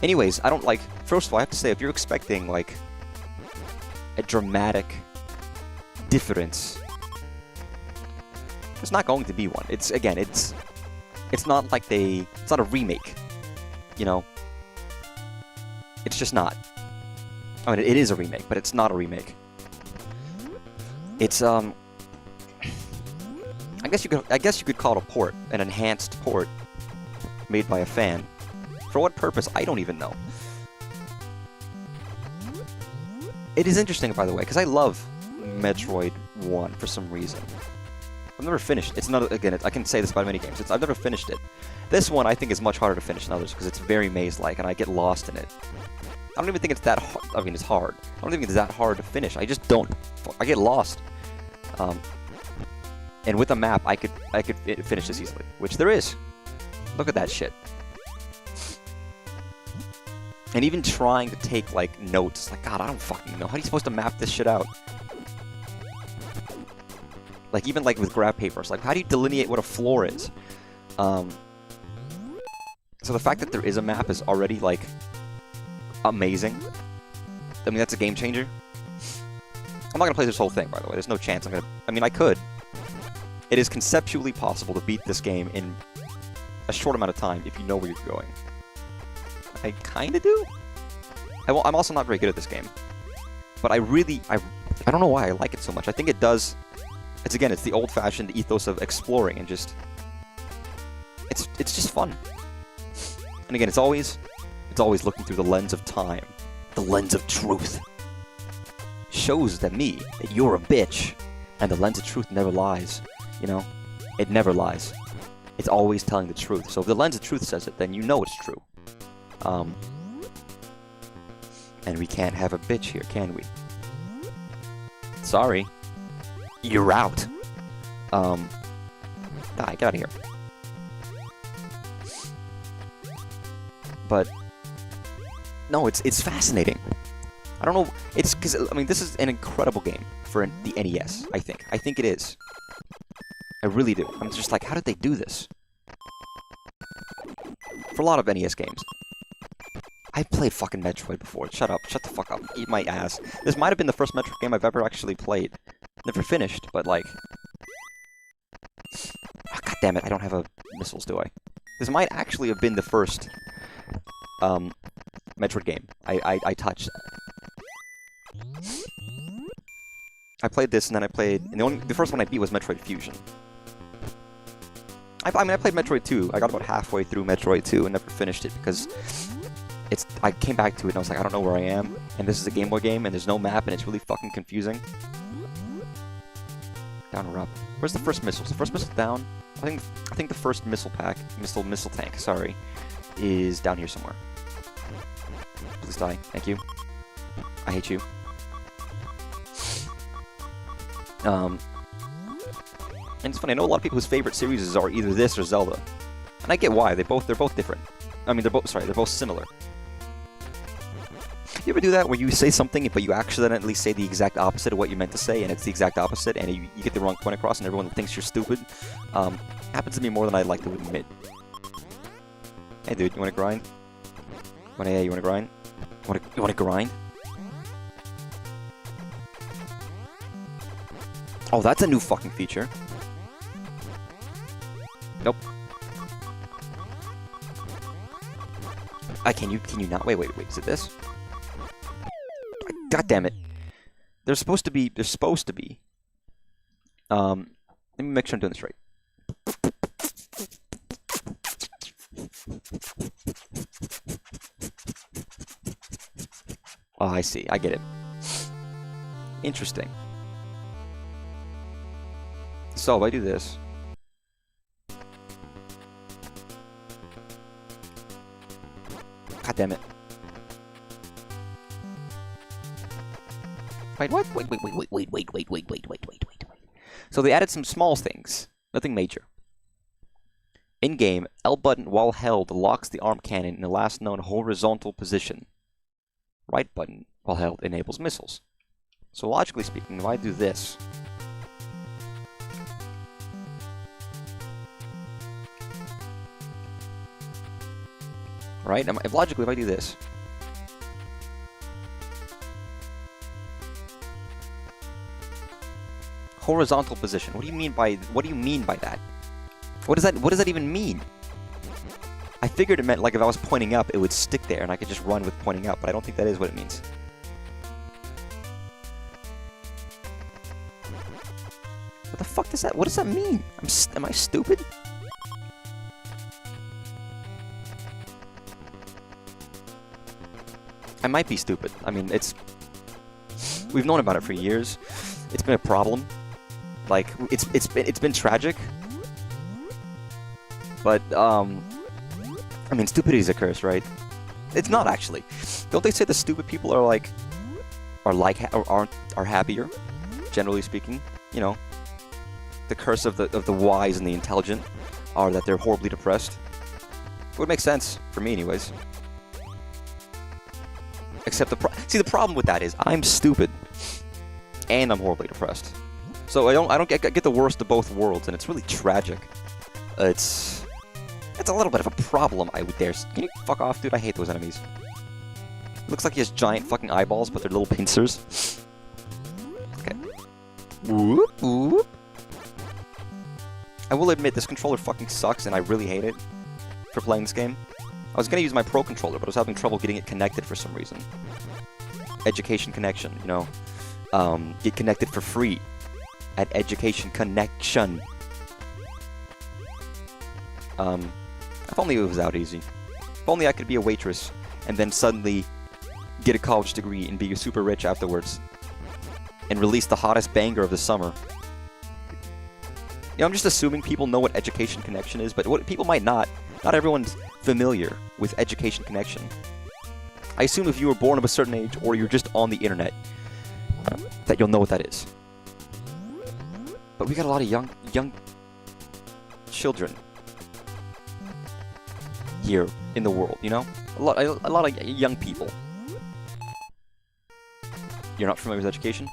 Anyways, I don't like... First of all, I have to say, if you're expecting, like, a dramatic difference, there's not going to be one. It's, again, it's not like it's not a remake, you know? It's just not. I mean, it is a remake, but it's not a remake. It's, I guess you could call it a port, an enhanced port made by a fan. For what purpose, I don't even know. It is interesting, by the way, because I love Metroid 1 for some reason. I've never finished. It's not, again, I can say this about many games. I've never finished it. This one, I think, is much harder to finish than others, because it's very maze-like, and I get lost in it. I don't even think it's that hard. I mean, it's hard. I don't think it's that hard to finish. I just don't. I get lost. And with a map, I could finish this easily, which there is. Look at that shit. And even trying to take, like, notes, like, God, I don't fucking know. How are you supposed to map this shit out? Like, even, like, with graph papers, like, how do you delineate what a floor is? So the fact that there is a map is already, like, amazing. I mean, that's a game changer. I'm not gonna play this whole thing, by the way. There's no chance I'm gonna... I mean, I could. It is conceptually possible to beat this game in a short amount of time if you know where you're going. I kinda do? I'm also not very good at this game. But I don't know why I like it so much. I think it does... It's the old-fashioned ethos of exploring and just... It's just fun. And again, it's always looking through the lens of time. The lens of truth. Shows that you're a bitch. And the lens of truth never lies. You know? It never lies. It's always telling the truth. So if the lens of truth says it, then you know it's true. And we can't have a bitch here, can we? Sorry. You're out. Die, get out of here. But no, it's fascinating. I don't know. It's because, I mean, this is an incredible game for the NES, I think. I think it is. I really do. I'm just like, how did they do this? For a lot of NES games. I've played fucking Metroid before. Shut up. Shut the fuck up. Eat my ass. This might have been the first Metroid game I've ever actually played. Never finished, but like... Oh, God damn it, I don't have missiles, do I? This might actually have been the first Metroid game I touched. I played this, and then I played... And the first one I beat was Metroid Fusion. I mean, I played Metroid 2. I got about halfway through Metroid 2 and never finished it because... I came back to it and I was like, I don't know where I am, and this is a Game Boy game, and there's no map, and it's really fucking confusing. Down or up? Where's the first missile? Is the first missile down? I think the first missile tank, sorry, is down here somewhere. Please die. Thank you. I hate you. And it's funny, I know a lot of people whose favorite series are either this or Zelda. And I get why, they're both different. I mean, they're both similar. You ever do that where you say something, but you accidentally say the exact opposite of what you meant to say, and it's the exact opposite, and you get the wrong point across, and everyone thinks you're stupid? Happens to me more than I'd like to admit. Hey dude, you wanna grind? You wanna grind? You wanna grind? Oh, that's a new fucking feature. Nope. Can you not? Wait, is it this? God damn it. There's supposed to be... let me make sure I'm doing this right. Oh, I see. I get it. Interesting. So, if I do this... God damn it. Wait, what? Wait. So they added some small things. Nothing major. In-game, L button while held locks the arm cannon in the last known horizontal position. Right button while held enables missiles. So logically speaking, if I do this... right? Logically, if I do this... Horizontal position. What do you mean by that? What does that even mean? I figured it meant like if I was pointing up, it would stick there and I could just run with pointing up, but I don't think that is what it means. What the fuck does that? What does that mean? Am I stupid? I might be stupid. I mean, we've known about it for years. It's been a problem. Like, it's been tragic. But, I mean, stupidity is a curse, right? It's not, actually. Don't they say the stupid people are happier, generally speaking? You know, the curse of the wise and the intelligent are that they're horribly depressed. It would make sense, for me anyways. Except the problem with that is, I'm stupid. And I'm horribly depressed. So I don't get the worst of both worlds, and it's really tragic. It's a little bit of a problem, I would dare. Can you fuck off, dude? I hate those enemies. It looks like he has giant fucking eyeballs, but they're little pincers. Okay. Whoop, whoop. I will admit, this controller fucking sucks, and I really hate it for playing this game. I was gonna use my Pro controller, but I was having trouble getting it connected for some reason. Education connection, you know. Get connected for free at Education Connection. If only it was out easy. If only I could be a waitress and then suddenly get a college degree and be super rich afterwards. And release the hottest banger of the summer. You know, I'm just assuming people know what Education Connection is, but what people might not. Not everyone's familiar with Education Connection. I assume if you were born of a certain age or you're just on the internet, that you'll know what that is. But we got a lot of young children here in the world, you know? A lot of young people. You're not familiar with education?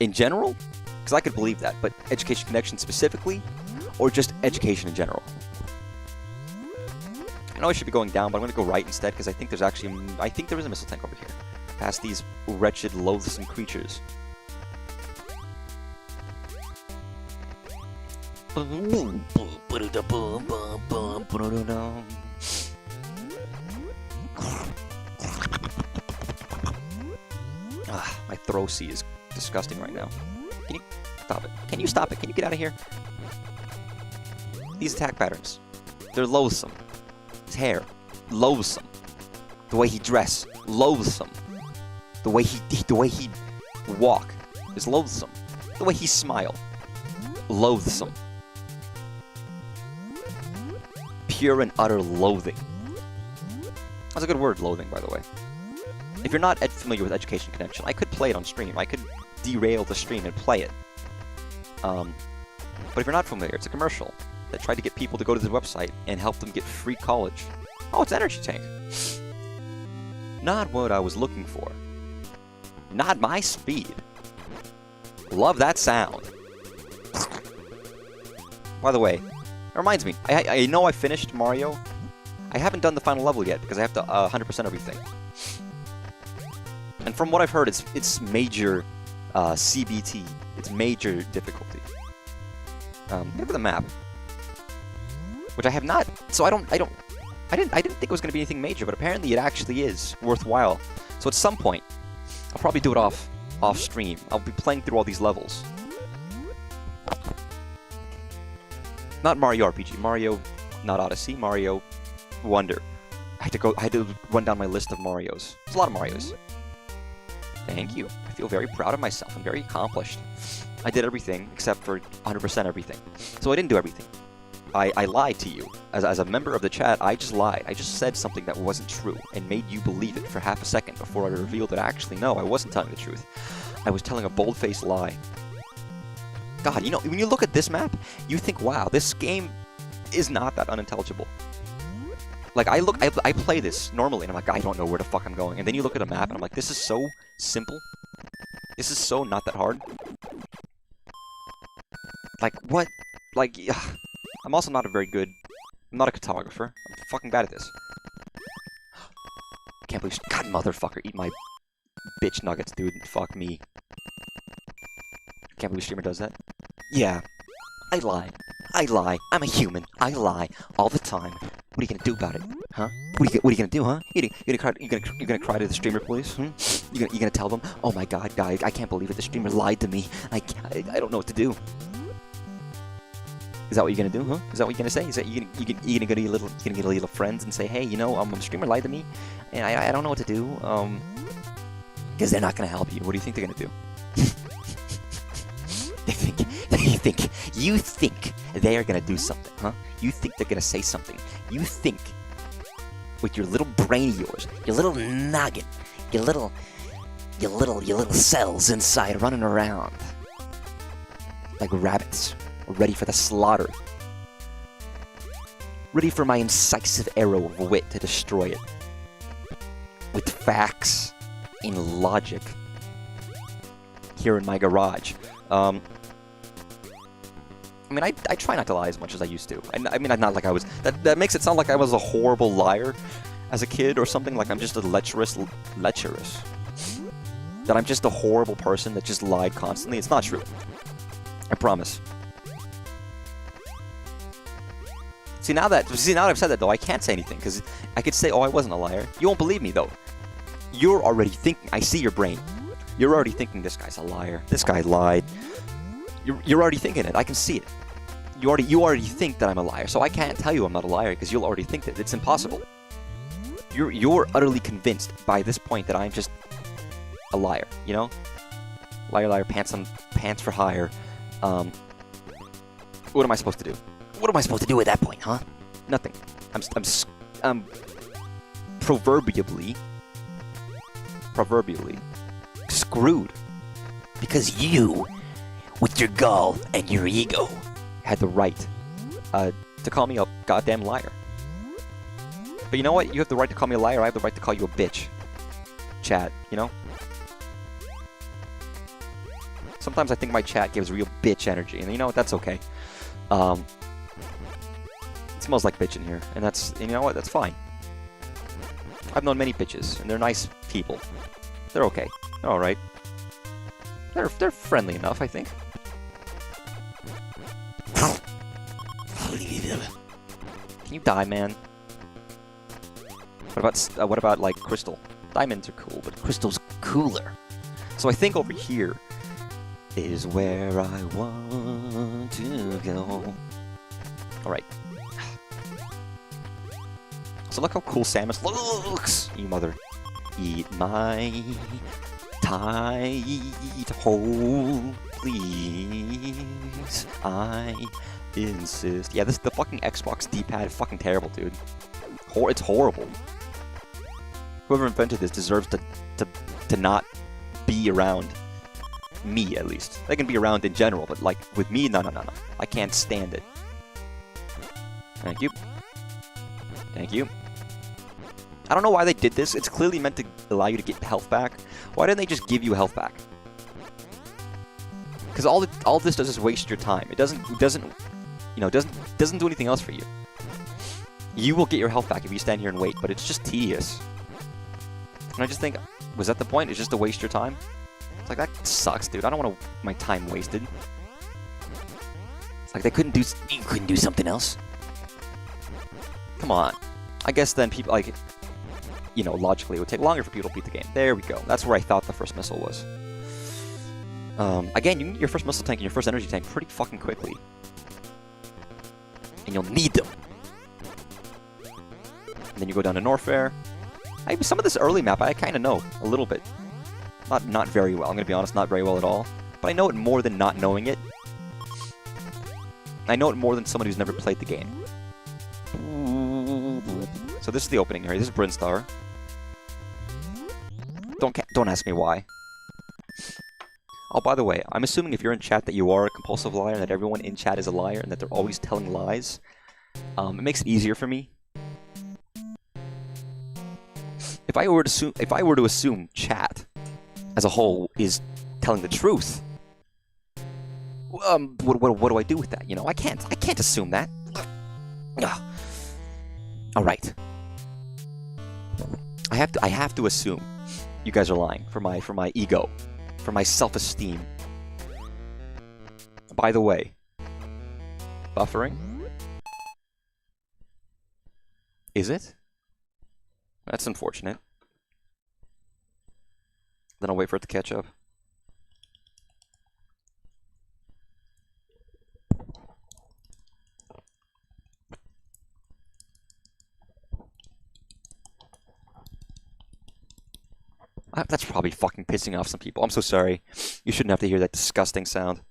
In general? Because I could believe that, but Education Connection specifically? Or just education in general? I know I should be going down, but I'm going to go right instead, because I think there is a missile tank over here. Past these wretched, loathsome creatures. My throaty is disgusting right now. Can you stop it? Can you stop it? Can you get out of here? These attack patterns, they're loathsome. His hair, loathsome. The way he dress, loathsome. The way he walk is loathsome. The way he smile, loathsome. Pure and utter loathing. That's a good word, loathing, by the way. If you're not familiar with Education Connection, I could play it on stream. I could derail the stream and play it. But if you're not familiar, it's a commercial that tried to get people to go to the website and help them get free college. Oh, it's an energy tank. Not what I was looking for. Not my speed. Love that sound. By the way, it reminds me, I know I finished Mario. I haven't done the final level yet because I have to 100% everything. And from what I've heard, it's major CBT. It's major difficulty. Look at the map, which I have not. So I didn't think it was going to be anything major, but apparently it actually is worthwhile. So at some point, I'll probably do it off stream. I'll be playing through all these levels. Not Mario RPG, Mario, not Odyssey, Mario Wonder. I had to run down my list of Marios. There's a lot of Marios. Thank you. I feel very proud of myself. I'm very accomplished. I did everything except for 100% everything. So I didn't do everything. I lied to you. As a member of the chat, I just lied. I just said something that wasn't true and made you believe it for half a second before I revealed that actually, no, I wasn't telling the truth. I was telling a bold-faced lie. God, you know, when you look at this map, you think, wow, this game is not that unintelligible. Like, I play this normally, and I'm like, I don't know where the fuck I'm going. And then you look at a map, and I'm like, this is so simple. This is so not that hard. Like, what? Like, I'm also not I'm not a cartographer. I'm fucking bad at this. Can't believe... God, motherfucker, eat my bitch nuggets, dude. Fuck me. Can't believe streamer does that. Yeah. I lie. I lie. I'm a human. I lie all the time. What are you gonna do about it, huh? What are you gonna do, huh? You gonna cry to the streamer, please? You gonna tell them? Oh my God, guys, I can't believe it. The streamer lied to me. I don't know what to do. Is that what you're gonna do, huh? Is that what you're gonna say? Is that you gonna go to your little friends and say, hey, you know, the streamer lied to me, and I don't know what to do. Because they're not gonna help you. What do you think they're gonna do? You think they are gonna do something, huh? You think they're gonna say something. You think with your little brain of yours, your little noggin, your little cells inside running around like rabbits, ready for the slaughter. Ready for my incisive arrow of wit to destroy it. With facts and logic. Here in my garage. I mean, I try not to lie as much as I used to. I mean, not like I was... That makes it sound like I was a horrible liar as a kid or something. Like I'm just a lecherous... That I'm just a horrible person that just lied constantly. It's not true. I promise. See, now that I've said that, though, I can't say anything. Because I could say, oh, I wasn't a liar. You won't believe me, though. You're already thinking... I see your brain. You're already thinking, this guy's a liar. This guy lied. You're already thinking it. I can see it. You already think that I'm a liar, so I can't tell you I'm not a liar because you'll already think that. It's impossible. You're utterly convinced by this point that I'm just a liar. You know, liar, pants for hire. What am I supposed to do? What am I supposed to do at that point, huh? Nothing. I'm proverbially screwed because you, with your gall and your ego, had the right to call me a goddamn liar. But you know what? You have the right to call me a liar. I have the right to call you a bitch. Chat, you know? Sometimes I think my chat gives real bitch energy, and you know what? That's okay. It smells like bitch in here, and you know what? That's fine. I've known many bitches, and they're nice people. They're okay. They're alright. They're friendly enough, I think. Can you die, man? What about like crystal? Diamonds are cool, but crystal's cooler. So I think over here is where I want to go. All right. So look how cool Samus looks. You mother, eat my tight hole, please. I insist. Yeah, the fucking Xbox D-pad is fucking terrible, dude. It's horrible. Whoever invented this deserves to not be around me, at least. They can be around in general, but like with me, no. I can't stand it. Thank you. Thank you. I don't know why they did this. It's clearly meant to allow you to get health back. Why didn't they just give you health back? Because all this does is waste your time. It doesn't do anything else for you. You will get your health back if you stand here and wait, but it's just tedious. And I just think, was that the point? It's just to waste your time? It's like, that sucks, dude. I don't want my time wasted. It's like you couldn't do something else? Come on. I guess then people, like, you know, logically it would take longer for people to beat the game. There we go. That's where I thought the first missile was. Again, you can get your first missile tank and your first energy tank pretty fucking quickly. And you'll need them. And then you go down to Norfair. Some of this early map I kind of know a little bit. Not very well. I'm going to be honest, not very well at all. But I know it more than not knowing it. I know it more than someone who's never played the game. So this is the opening area. This is brinstar. Don't ask me why. Oh, by the way, I'm assuming if you're in chat that you are a compulsive liar, and that everyone in chat is a liar, and that they're always telling lies. It makes it easier for me. If I were to assume chat as a whole is telling the truth, what do I do with that? You know, I can't assume that. All right. I have to assume you guys are lying for my ego, for my self-esteem. By the way, buffering? Is it? That's unfortunate. Then I'll wait for it to catch up. That's probably fucking pissing off some people. I'm so sorry. You shouldn't have to hear that disgusting sound.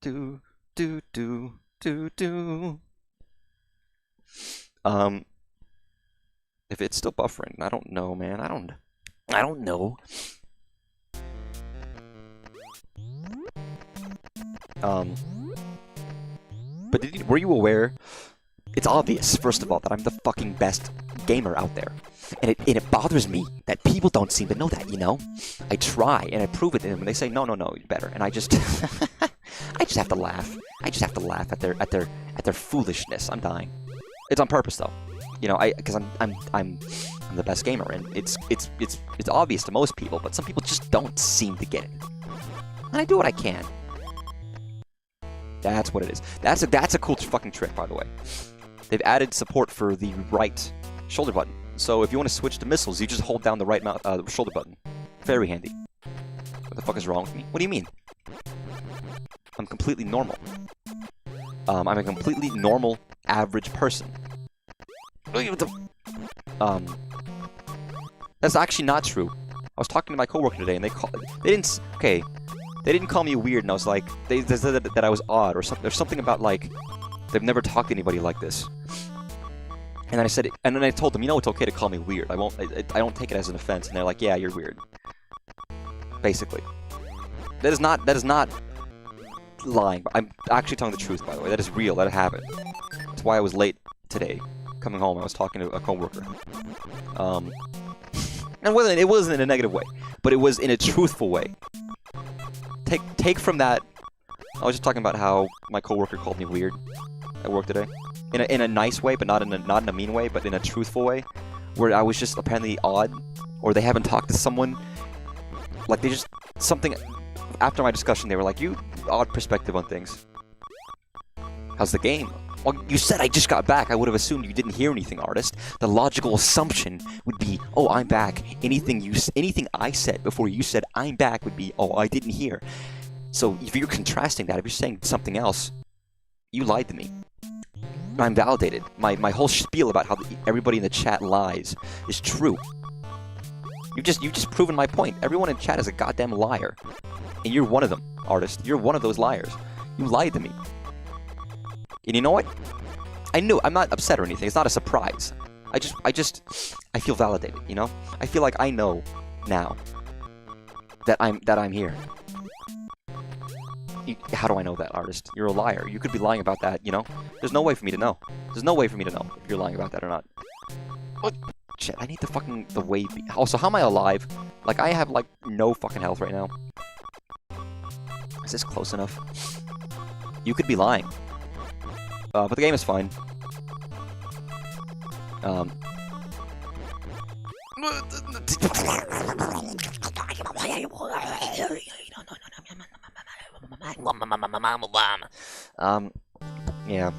Do, do, do, do, do. If it's still buffering, I don't know, man. I don't know. But were you aware? It's obvious, first of all, that I'm the fucking best gamer out there. And it bothers me that people don't seem to know that, you know? I try, and I prove it to them, and they say, no, you're better. And I just... I just have to laugh. I just have to laugh at their foolishness. I'm dying. It's on purpose, though. You know, because I'm the best gamer, and it's obvious to most people, but some people just don't seem to get it. And I do what I can. That's what it is. That's a cool fucking trick, by the way. They've added support for the right shoulder button. So if you want to switch to missiles, you just hold down the right shoulder button. Very handy. What the fuck is wrong with me? What do you mean? I'm completely normal. I'm a completely normal, average person. That's actually not true. I was talking to my coworker today, and they didn't call me weird, and I was like, they said that I was odd, or something. There's something about, like, they've never talked to anybody like this. And then I said, and then I told them, you know, it's okay to call me weird. I don't take it as an offense. And they're like, yeah, you're weird. Basically, that is not lying. But I'm actually telling the truth, by the way. That is real. That happened. That's why I was late today, coming home. I was talking to a coworker. And it wasn't in a negative way, but it was in a truthful way. Take from that. I was just talking about how my coworker called me weird at work today, in a nice way, but not in a mean way, but in a truthful way, where I was just apparently odd, or they haven't talked to someone, like they just something. After my discussion, they were like, "You odd perspective on things. How's the game?" Well, you said I just got back. I would have assumed you didn't hear anything, artist. The logical assumption would be, "Oh, I'm back." Anything I said before you said I'm back would be, "Oh, I didn't hear." So if you're contrasting that, if you're saying something else, you lied to me. I'm validated. My whole spiel about how everybody in the chat lies is true. You've just proven my point. Everyone in chat is a goddamn liar, and you're one of them, artist. You're one of those liars. You lied to me. And you know what? I knew. I'm not upset or anything. It's not a surprise. I feel validated. You know? I feel like I know now that I'm here. How do I know that, artist? You're a liar. You could be lying about that. You know? There's no way for me to know. There's no way for me to know if you're lying about that or not. What? Shit! I need the wave. Also, how am I alive? Like I have like no fucking health right now. Is this close enough? You could be lying. But the game is fine. Yeah.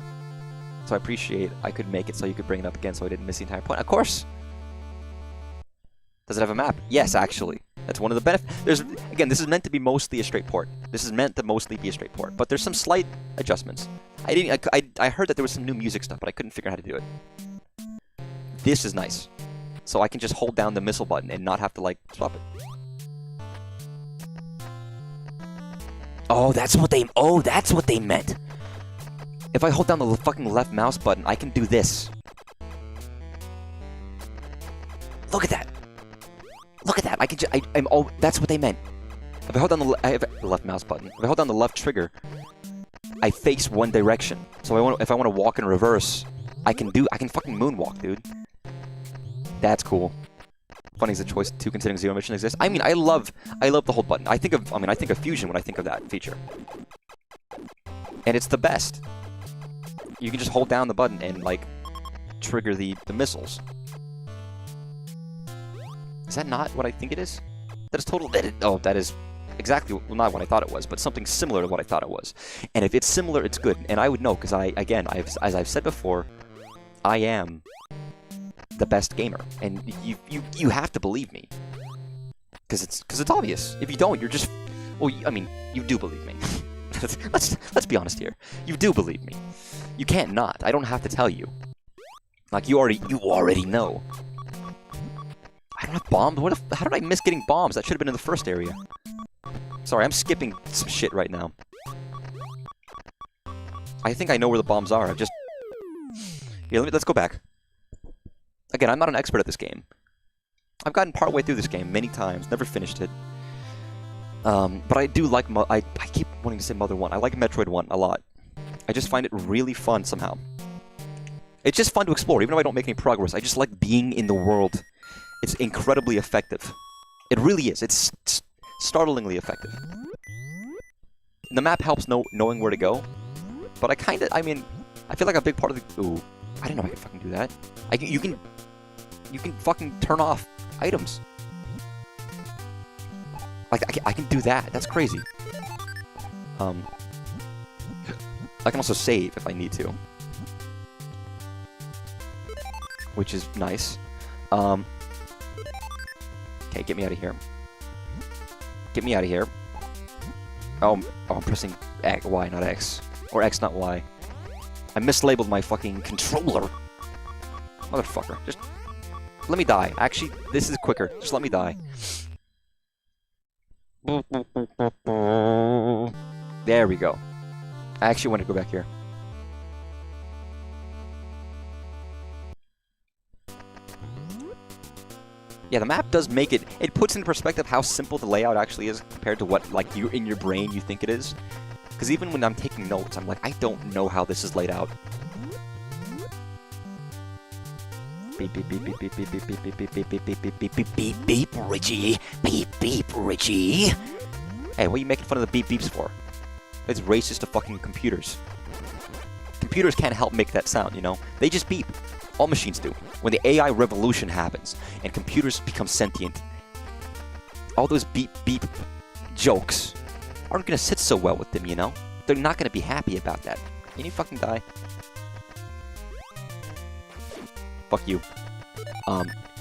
So I appreciate I could make it so you could bring it up again so I didn't miss the entire point. Of course! Does it have a map? Yes, actually. That's one of the benefits. Again, this is meant to be mostly a straight port. This is meant to mostly be a straight port, but there's some slight adjustments. I heard that there was some new music stuff, but I couldn't figure out how to do it. This is nice. So I can just hold down the missile button and not have to, like, swap it. Oh, that's what they meant! If I hold down the fucking left mouse button, I can do this. Look at that! Look at that! I can just, that's what they meant. If I hold down the left mouse button, if I hold down the left trigger, I face one direction. So if I want to walk in reverse, I can fucking moonwalk, dude. That's cool. Funny is the choice too, considering Zero Mission exists. I mean, I love the hold button. I think of Fusion when I think of that feature, and it's the best. You can just hold down the button and like trigger the missiles. Is that not what I think it is? That is total... oh, that is exactly, well, not what I thought it was, but something similar to what I thought it was. And if it's similar, it's good. And I would know, because as I've said before, I am the best gamer. And you have to believe me. Because it's obvious. If you don't, you're just... well, I mean, you do believe me. let's be honest here. You do believe me. You can't not. I don't have to tell you. Like, you already know. I don't have bombs? How did I miss getting bombs? That should have been in the first area. Sorry, I'm skipping some shit right now. I think I know where the bombs are. I've just... yeah, let's go back. Again, I'm not an expert at this game. I've gotten partway through this game many times, never finished it. But I do like... I keep wanting to say Mother 1. I like Metroid 1 a lot. I just find it really fun somehow. It's just fun to explore, even though I don't make any progress. I just like being in the world. It's incredibly effective. It really is. It's startlingly effective. The map helps knowing where to go. But I mean, I feel like a big part of the... ooh, I didn't know I could fucking do that. You can fucking turn off items. Like, I can do that. That's crazy. I can also save if I need to. Which is nice. Okay, get me out of here. Get me out of here. Oh, I'm pressing Y, not X. Or X, not Y. I mislabeled my fucking controller. Motherfucker. Just let me die. Actually, this is quicker. Just let me die. There we go. I actually want to go back here. Yeah, the map does make it... it puts into perspective how simple the layout actually is compared to what, like, you in your brain you think it is. Because even when I'm taking notes, I'm like, I don't know how this is laid out. Beep, beep, beep, beep, beep, beep, beep, beep, beep, beep, beep, beep, beep, beep, beep, beep, beep, Richie. Beep, beep, Richie. Hey, what are you making fun of the beep beeps for? It's racist to fucking computers. Computers can't help make that sound, you know? They just beep. All machines do. When the AI revolution happens and computers become sentient, all those beep beep jokes aren't gonna sit so well with them, you know? They're not gonna be happy about that. Can you fucking die? Fuck you.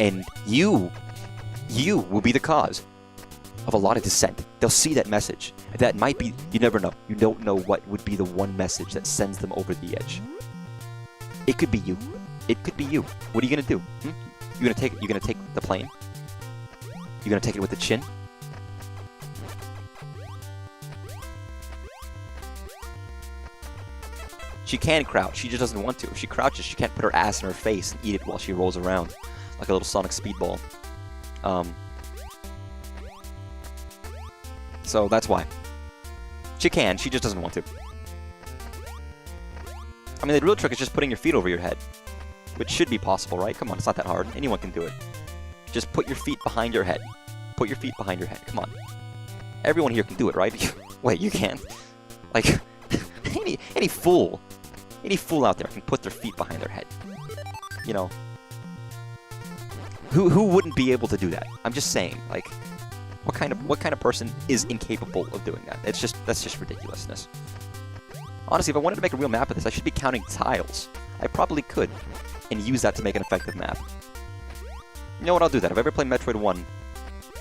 And you will be the cause of a lot of dissent. They'll see that message. That might be, you never know. You don't know what would be the one message that sends them over the edge. It could be you. It could be you. What are you gonna do? You gonna take the plane? You gonna take it with the chin? She can crouch, she just doesn't want to. If she crouches, she can't put her ass in her face and eat it while she rolls around. Like a little Sonic Speedball. So that's why. She can, she just doesn't want to. I mean, the real trick is just putting your feet over your head. Which should be possible, right? Come on, it's not that hard. Anyone can do it. Just put your feet behind your head. Put your feet behind your head. Come on. Everyone here can do it, right? Wait, you can't? Like, any fool out there can put their feet behind their head. You know. Who wouldn't be able to do that? I'm just saying, like, what kind of person is incapable of doing that? That's just ridiculousness. Honestly, if I wanted to make a real map of this, I should be counting tiles. I probably could, and use that to make an effective map. You know what, I'll do that. If I ever play Metroid 1,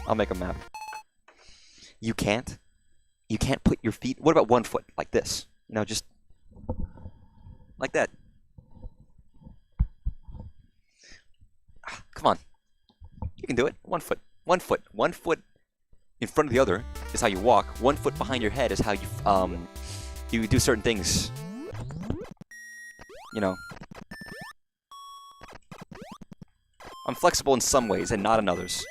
I'll make a map. You can't? You can't put your feet... what about one foot? Like this. You know, just... like that. Come on. You can do it. One foot. One foot. One foot in front of the other is how you walk. 1 foot behind your head is how you do certain things. You know. I'm flexible in some ways and not in others.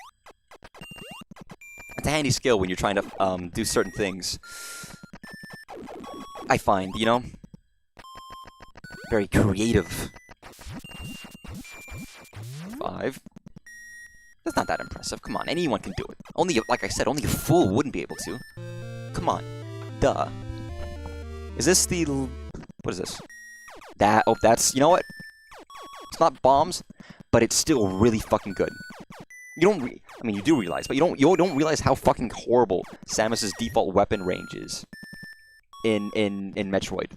It's a handy skill when you're trying to do certain things. I find, you know? Very creative. 5. That's not that impressive. Come on, anyone can do it. Only, like I said, only a fool wouldn't be able to. Come on. Duh. Is this the... what is this? Oh, that's... you know what? Let's not bombs, but it's still really fucking good. You don't I mean, you do realize, but you don't realize how fucking horrible Samus's default weapon range is in Metroid.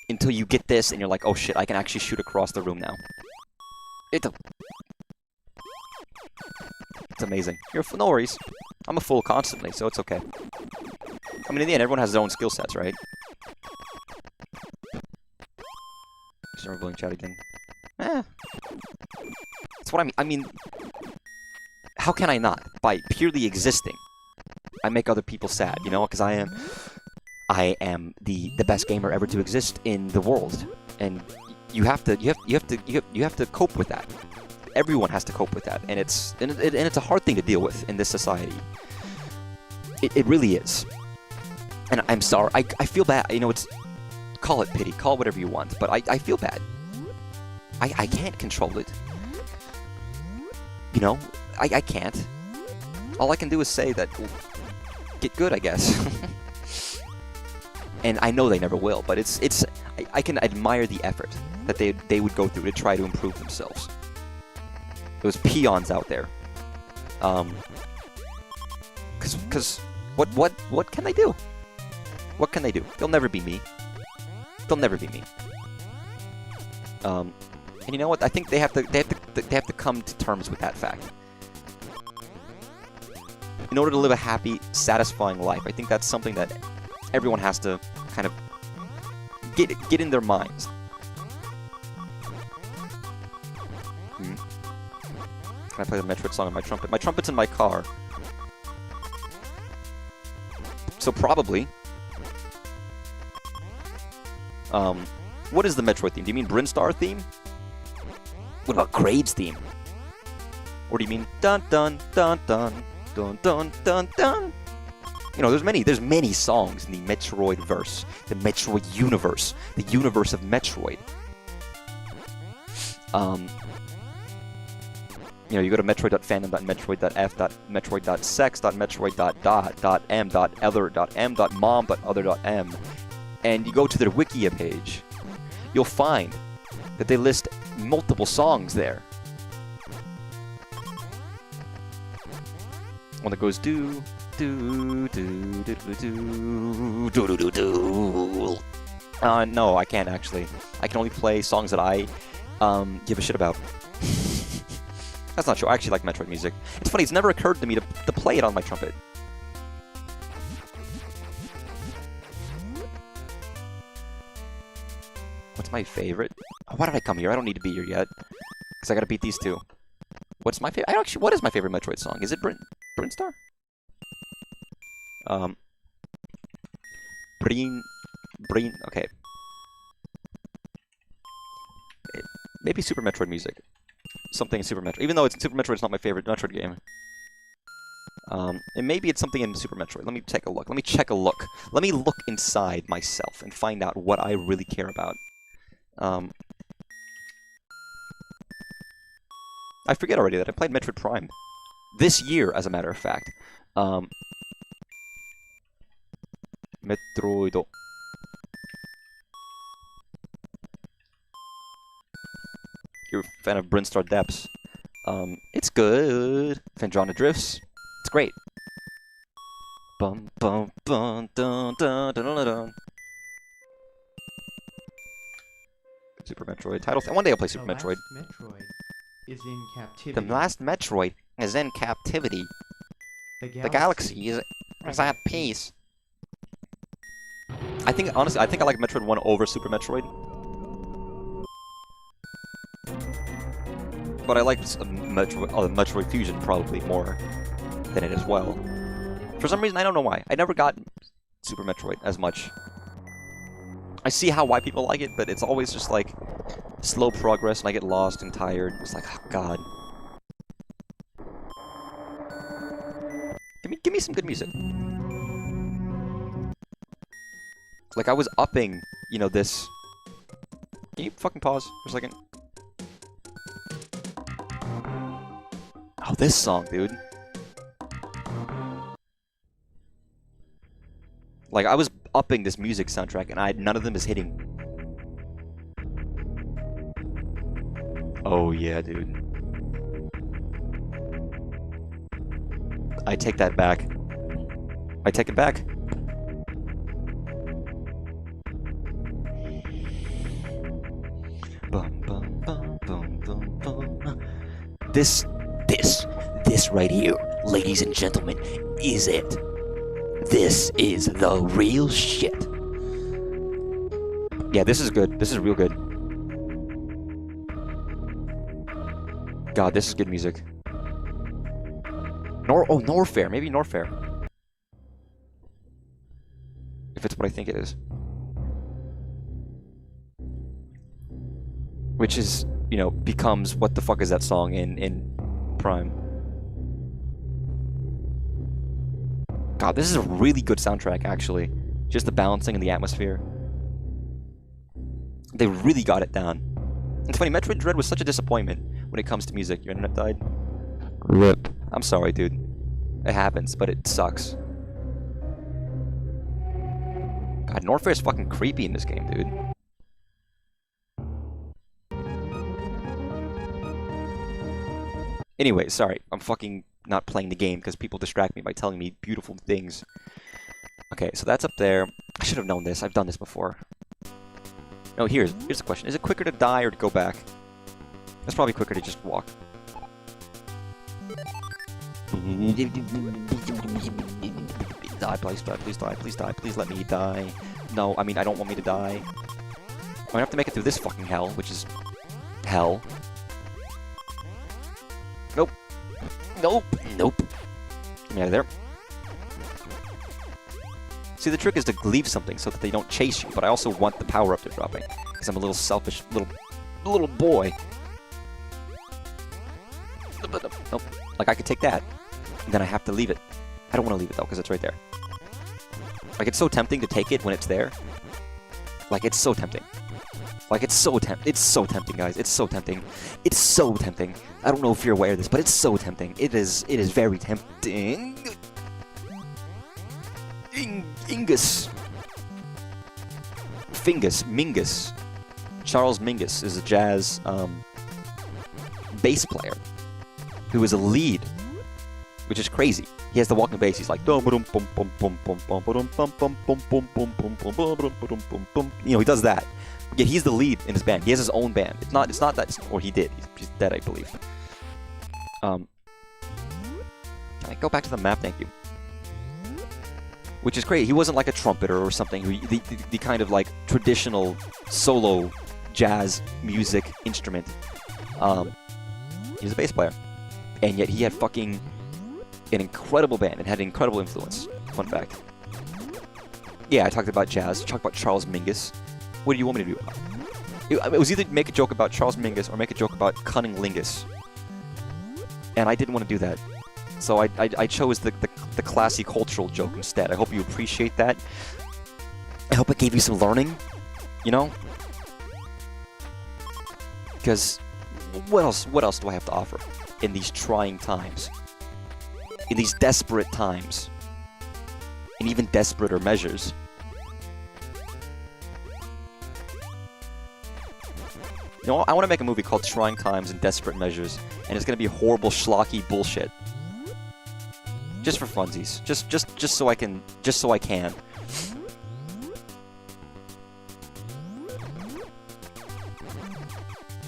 Until you get this and you're like, oh shit, I can actually shoot across the room now. It's amazing. No worries. I'm a fool constantly, so it's okay. I mean, in the end, everyone has their own skill sets, right? Start bullying chat again. That's what I mean. I mean, how can I not? By purely existing, I make other people sad, you know? Because I am the best gamer ever to exist in the world, and you have to cope with that. Everyone has to cope with that, and it's a hard thing to deal with in this society. It really is. And I'm sorry. I feel bad. You know, it's call it pity, call it whatever you want, but I feel bad. I can't control it. You know, I can't. All I can do is say that get good, I guess. And I know they never will, but I can admire the effort that they would go through to try to improve themselves. Those peons out there. Cause what can they do? What can they do? They'll never be me. They'll never be me. And you know what? I think they have to come to terms with that fact. In order to live a happy, satisfying life, I think that's something that everyone has to kind of get in their minds. Can I play the Metroid song on my trumpet? My trumpet's in my car. So probably. What is the Metroid theme? Do you mean brinstar theme? What about Graves theme? Or do you mean dun dun dun dun dun dun dun dun? You know, there's many songs in the Metroid verse, the Metroid universe, the universe of Metroid. You know, you go to metroid.fandom.metroid.sex.metroid.m.other.m.mom.other.m, and you go to their Wikia page, you'll find that they list multiple songs there. One that goes do do do do do do do do do. No, I can't actually. I can only play songs that I give a shit about. That's not true. I actually like Metroid music. It's funny, it's never occurred to me to play it on my trumpet. What's my favorite? Oh, why did I come here? I don't need to be here yet. Because I gotta beat these two. What's my favorite? What is my favorite Metroid song? Is it brinstar? Okay. Maybe Super Metroid music. Something in Super Metroid. Even though Super Metroid is not my favorite Metroid game. And maybe it's something in Super Metroid. Let me take a look. Let me check a look. Let me look inside myself and find out what I really care about. I forget already that I played Metroid Prime. This year, as a matter of fact. Metroid. You're a fan of Brinstar Depths. It's good. Fandrona Drifts. It's great. Bum bum bum dun dun dun dun dun. Super Metroid title. One day I'll play Super Metroid. Metroid is in captivity. The last Metroid is in captivity. The galaxy is at peace. I think, honestly, I like Metroid 1 over Super Metroid. But I like Metroid Fusion probably more than it as well. For some reason, I don't know why. I never got Super Metroid as much. I see why people like it, but it's always just like slow progress, and I get lost and tired. It's like, oh god. Give me some good music. Like I was upping, you know, this. Can you fucking pause for a second? Oh, this song, dude. Like, I was upping this music soundtrack, and none of them is hitting. Oh, yeah, dude. I take that back. I take it back. Bum, bum, bum, bum, bum, bum. This right here, ladies and gentlemen, is it. This is the real shit. Yeah, this is good. This is real good. God, this is good music. Norfair. Maybe Norfair. If it's what I think it is. Which is, you know, becomes what the fuck is that song in Prime. God, this is a really good soundtrack, actually. Just the balancing and the atmosphere. They really got it down. It's funny, Metroid Dread was such a disappointment when it comes to music. Your internet died? RIP. I'm sorry, dude. It happens, but it sucks. God, Norfair is fucking creepy in this game, dude. Anyway, sorry. I'm fucking not playing the game because people distract me by telling me beautiful things. Okay, so that's up there. I should have known this. I've done this before. No, here's the question. Is it quicker to die or to go back? It's probably quicker to just walk. Die, please die, please die, please die, please let me die. No, I mean, I don't want me to die. I'm gonna have to make it through this fucking hell, which is hell. Nope. Nope. Nope. Get me out of there. See, the trick is to leave something so that they don't chase you, but I also want the power-up they're dropping. Because I'm a little selfish little boy. Nope. Like, I could take that, and then I have to leave it. I don't want to leave it, though, because it's right there. Like, it's so tempting to take it when it's there. Like, it's so tempting. Like, it's so tempting, guys. It's so tempting. It's so tempting. I don't know if you're aware of this, but it's so tempting. It is very tempting. Mingus. Charles Mingus is a jazz bass player who is a lead, which is crazy. He has the walking bass. He's like, you know, he does that. Yet he's the lead in his band. He has his own band. It's not that, or he did. He's dead, I believe. Go back to the map, thank you. Which is great. He wasn't like a trumpeter or something. The kind of like traditional solo jazz music instrument. He was a bass player, and yet he had fucking an incredible band and had an incredible influence. Fun fact. Yeah, I talked about jazz. I talked about Charles Mingus. What do you want me to do? It was either make a joke about Charles Mingus or make a joke about Cunning Lingus. And I didn't want to do that. So I chose the classy cultural joke instead. I hope you appreciate that. I hope it gave you some learning, you know? Because what else do I have to offer in these trying times? In these desperate times? In even desperater measures? You know, I want to make a movie called Trying Times and Desperate Measures, and it's going to be horrible, schlocky bullshit. Just for funsies. Just so I can.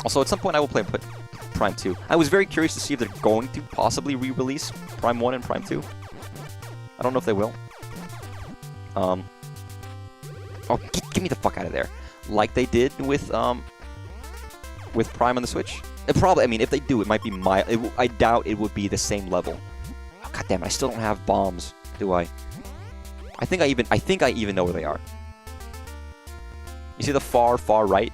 Also, at some point I will play Prime 2. I was very curious to see if they're going to possibly re-release Prime 1 and Prime 2. I don't know if they will. Oh, get me the fuck out of there. Like they did with Prime on the Switch. It probably, I mean, if they do, it might be I doubt it would be the same level. Oh, God damn it, I still don't have bombs, do I? I think I even know where they are. You see the far right?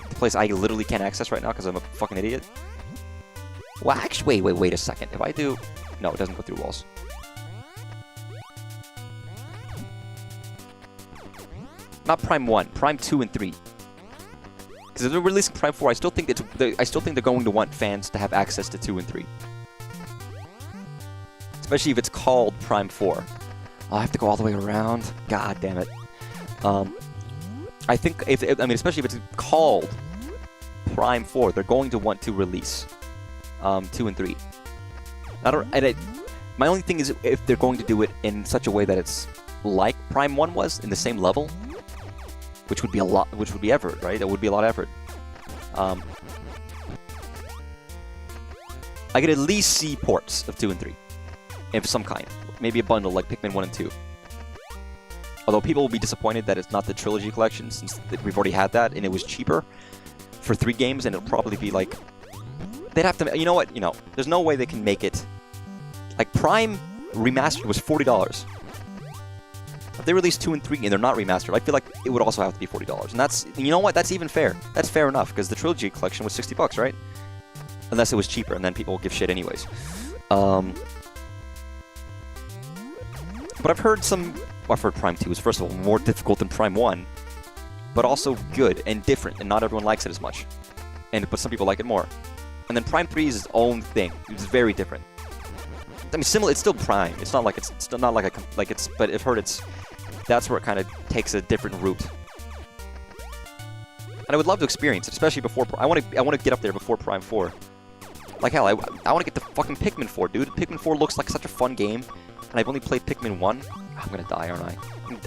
The place I literally can't access right now because I'm a fucking idiot. Well, actually, wait a second. If I do, no, it doesn't go through walls. Not Prime 1, Prime 2 and 3. Because if they're releasing Prime 4, I still think they're going to want fans to have access to 2 and 3. Especially if it's called Prime 4. I'll have to go all the way around. God damn it. I think I mean, especially if it's called Prime 4, they're going to want to release 2 and 3. My only thing is if they're going to do it in such a way that it's like Prime 1 was, in the same level, which would be a lot, which would be effort, right? That would be a lot of effort. I could at least see ports of 2 and 3, of some kind. Maybe a bundle like Pikmin 1 and 2. Although people will be disappointed that it's not the Trilogy Collection, since we've already had that, and it was cheaper for 3 games, and it'll probably be like... They'd have to... You know what? You know, there's no way they can make it... Like, Prime Remastered was $40. If they release 2 and 3 and they're not remastered, I feel like it would also have to be $40. And that's... You know what? That's even fair. That's fair enough, because the Trilogy Collection was $60, right? Unless it was cheaper, and then people will give shit anyways. But I've heard some... Well, I've heard Prime 2 is, first of all, more difficult than Prime 1, but also good and different, and not everyone likes it as much. But some people like it more. And then Prime 3 is its own thing. It's very different. I mean, similar. It's still Prime. It's not like it's still not like a like it's. But I've heard it's. That's where it kind of takes a different route. And I would love to experience it, especially before. I want to get up there before Prime 4. Like hell, I want to get the fucking Pikmin 4, dude. Pikmin 4 looks like such a fun game, and I've only played Pikmin 1. I'm gonna die, aren't I?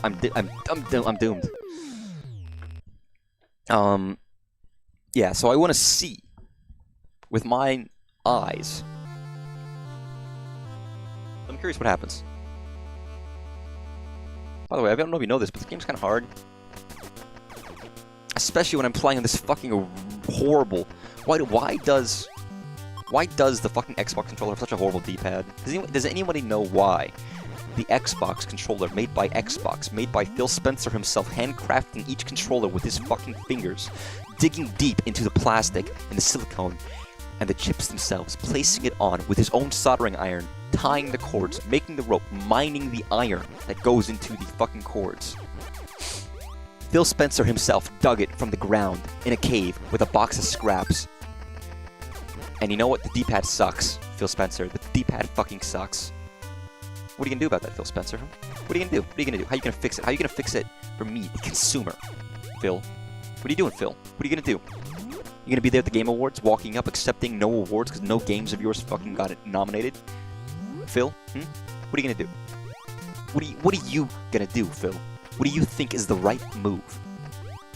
I'm doomed. Yeah. So I want to see with my eyes. I'm curious what happens. By the way, I don't know if you know this, but this game's kind of hard. Especially when I'm playing on this fucking horrible... Why does the fucking Xbox controller have such a horrible D-pad? Does anybody know why the Xbox controller, made by Xbox, made by Phil Spencer himself, handcrafting each controller with his fucking fingers, digging deep into the plastic and the silicone and the chips themselves, placing it on with his own soldering iron, tying the cords, making the rope, mining the iron that goes into the fucking cords. Phil Spencer himself dug it from the ground in a cave with a box of scraps. And you know what? The D-pad sucks, Phil Spencer. The D-pad fucking sucks. What are you gonna do about that, Phil Spencer? What are you gonna do? What are you gonna do? How are you gonna fix it? How are you gonna fix it for me, the consumer? Phil. What are you doing, Phil? What are you gonna do? You gonna be there at the Game Awards, walking up, accepting no awards because no games of yours fucking got it nominated? Phil? What are you gonna do? What are you gonna do, Phil? What do you think is the right move,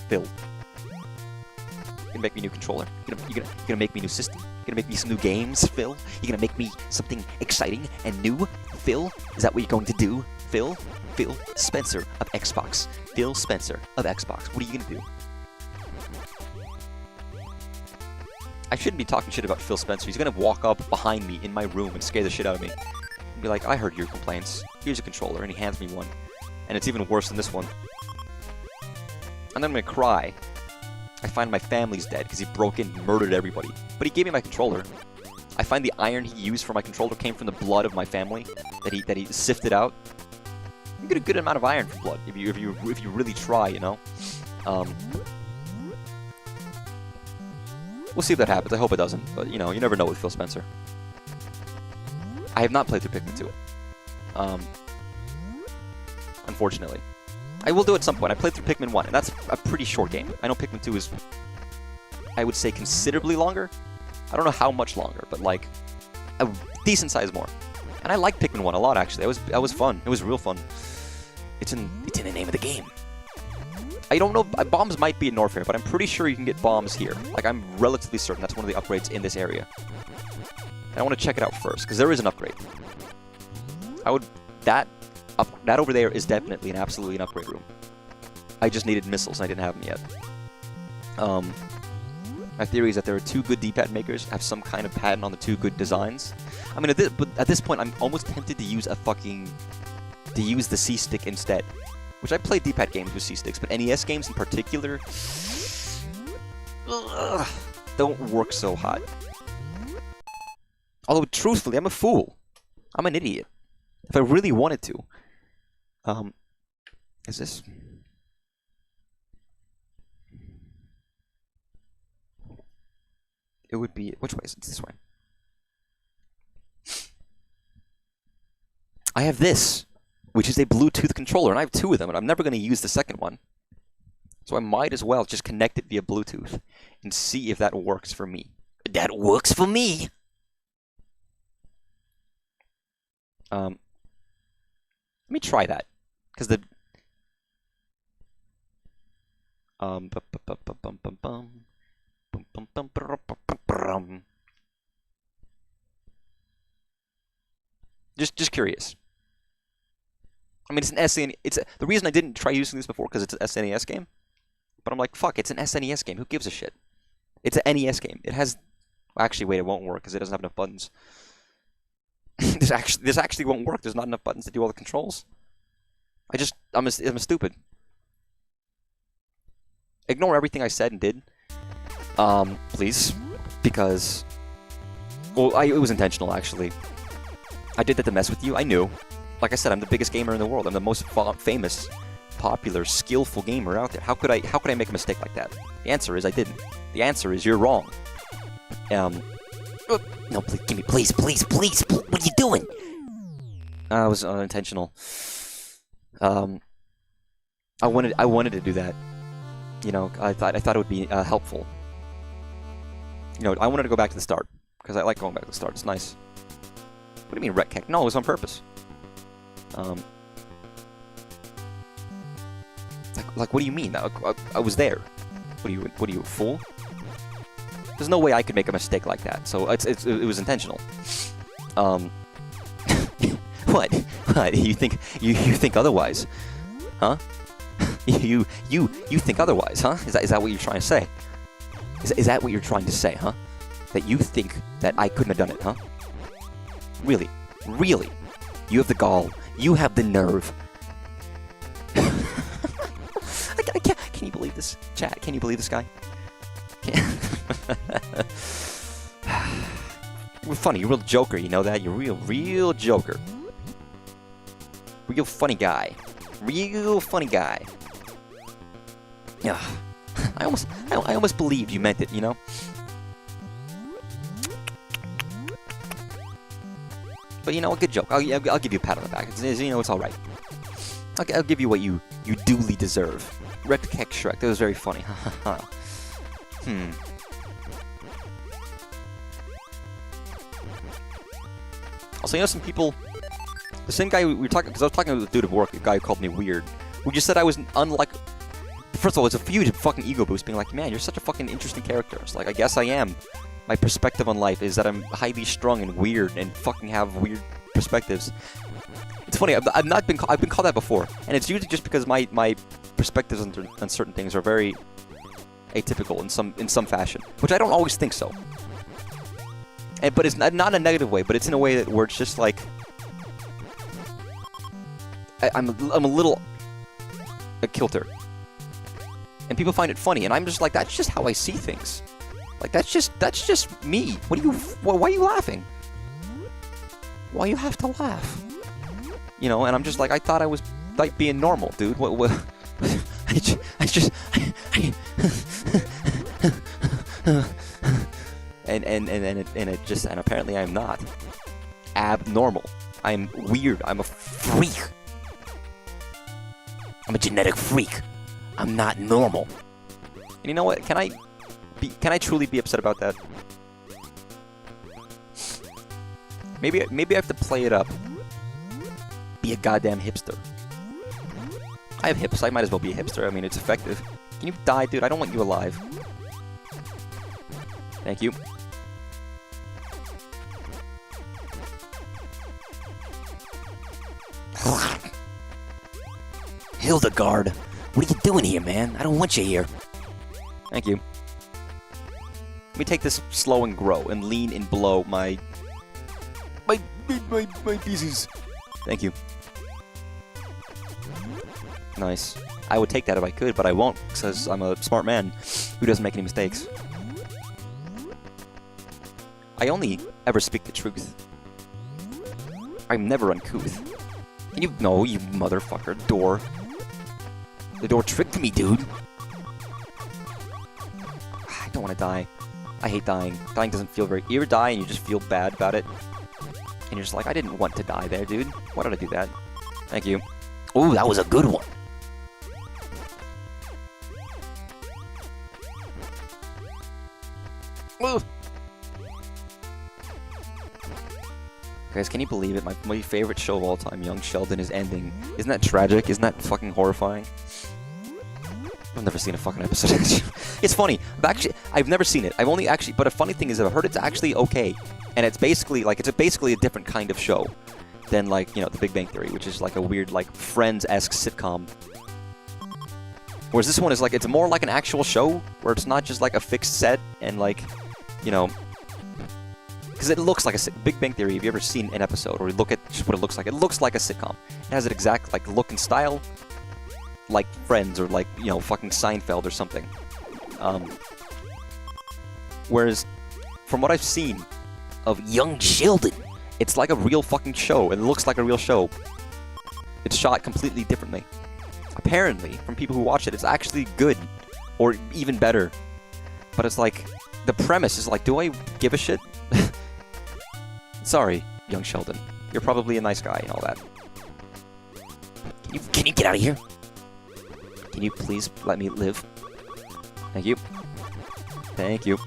Phil? You're gonna make me a new controller? You're gonna make me a new system? You're gonna make me some new games, Phil? You're gonna make me something exciting and new, Phil? Is that what you're going to do, Phil? Phil Spencer of Xbox. Phil Spencer of Xbox. What are you gonna do? I shouldn't be talking shit about Phil Spencer. He's gonna walk up behind me in my room and scare the shit out of me. And be like, I heard your complaints. Here's a controller, and he hands me one. And it's even worse than this one. And then I'm gonna cry. I find my family's dead because he broke in and murdered everybody. But he gave me my controller. I find the iron he used for my controller came from the blood of my family that he sifted out. You get a good amount of iron from blood if you really try, you know. We'll see if that happens. I hope it doesn't. But you know, you never know with Phil Spencer. I have not played through Pikmin 2. Unfortunately. I will do it at some point. I played through Pikmin 1, and that's a pretty short game. I know Pikmin 2 is, I would say, considerably longer. I don't know how much longer, but like a decent size more. And I like Pikmin 1 a lot, actually. That was fun. It was real fun. It's in the name of the game. I don't know. Bombs might be in Norfair, but I'm pretty sure you can get bombs here. Like, I'm relatively certain that's one of the upgrades in this area. And I want to check it out first, because there is an upgrade. That over there is definitely and absolutely an upgrade room. I just needed missiles, and I didn't have them yet. My theory is that there are 2 good D-pad makers, have some kind of patent on the 2 good designs. I mean, at this point, I'm almost tempted to use the C-stick instead. Which I play D-pad games with C-sticks, but NES games in particular don't work so hot. Although, truthfully, I'm a fool. I'm an idiot. If I really wanted to. Is this... It would be... Which way is it? It's this way. I have this, which is a Bluetooth controller, and I have 2 of them, and I'm never going to use the second one. So I might as well just connect it via Bluetooth and see if that works for me. That works for me! Let me try that, because the... Just curious. I mean, it's an SNES. The reason I didn't try using this before because it's an SNES game. But I'm like, fuck, it's an SNES game. Who gives a shit? It's an NES game. It has... Actually, wait, it won't work because it doesn't have enough buttons. This actually won't work. There's not enough buttons to do all the controls. I'm stupid. Ignore everything I said and did. Please. Because... Well, it was intentional, actually. I did that to mess with you. I knew. Like I said, I'm the biggest gamer in the world. I'm the most famous, popular, skillful gamer out there. How could I make a mistake like that? The answer is I didn't. The answer is you're wrong. No, please, give me, please. What are you doing? It was unintentional. I wanted to do that. You know, I thought it would be helpful. You know, I wanted to go back to the start because I like going back to the start. It's nice. What do you mean, retconnect? No, it was on purpose. Like, what do you mean? I was there. What are you, a fool? There's no way I could make a mistake like that. So it was intentional. What? You think otherwise? Huh? You think otherwise, huh? Is that what you're trying to say? Is that what you're trying to say, huh? That you think that I couldn't have done it, huh? Really? Really? You have the gall. You have the nerve. I can't. Can you believe this? Chat, can you believe this guy? You're funny. You're a real joker. You know that? You're a real joker. Real funny guy. Real funny guy. Yeah. I almost believed you meant it, you know? But you know, a good joke. I'll give you a pat on the back. You know, it's all right. I'll give you what you duly deserve. Wreck Keck Shrek. That was very funny. Also, you know, some people... The same guy we were talking... Because I was talking to the dude at work, a guy who called me weird. Who just said I was unlike... First of all, it's a huge fucking ego boost being like, man, you're such a fucking interesting character. It's like, I guess I am. My perspective on life is that I'm highly strung and weird and fucking have weird perspectives. It's funny, I've been called that before, and it's usually just because my perspectives on certain things are very atypical in some fashion, which I don't always think so. But it's not in a negative way, but it's in a way that where it's just like I'm a little a kilter, and people find it funny, and I'm just like, that's just how I see things. Like, that's just me. Why are you laughing? Why you have to laugh? You know, and I'm just like, I thought I was like being normal, dude. What and apparently I'm not abnormal. I'm weird. I'm a freak. I'm a genetic freak. I'm not normal. And you know what? Can I truly be upset about that? Maybe I have to play it up. Be a goddamn hipster. I have hips. I might as well be a hipster. I mean, it's effective. Can you die, dude? I don't want you alive. Thank you. Hildegard, what are you doing here, man? I don't want you here. Thank you. Let me take this slow and grow and lean and blow my pieces. Thank you. Nice. I would take that if I could, but I won't, because I'm a smart man who doesn't make any mistakes. I only ever speak the truth. I'm never uncouth. And you know, you motherfucker. Door. The door tricked me, dude. I don't want to die. I hate dying. Dying doesn't feel very... You ever die and you just feel bad about it? And you're just like, I didn't want to die there, dude. Why did I do that? Thank you. Ooh, that was a good one. Ooh. Guys, can you believe it? My favorite show of all time, Young Sheldon, is ending. Isn't that tragic? Isn't that fucking horrifying? I've never seen a fucking episode. It's funny. I've never seen it. I've only actually, but a funny thing is I've heard it's actually okay. And it's basically like, basically a different kind of show than like, you know, The Big Bang Theory, which is like a weird, like, Friends-esque sitcom. Whereas this one is like, it's more like an actual show, where it's not just like a fixed set and like, you know, because it looks like a Big Bang Theory. Have you ever seen an episode, or look at just what it looks like a sitcom? It has an exact like look and style, like Friends or like, you know, fucking Seinfeld or something. Whereas, from what I've seen of Young Sheldon, it's like a real fucking show. It looks like a real show. It's shot completely differently. Apparently, from people who watch it, it's actually good, or even better. But it's like, the premise is like, do I give a shit? Sorry, Young Sheldon. You're probably a nice guy and all that. Can you get out of here? Can you please let me live? Thank you. Thank you.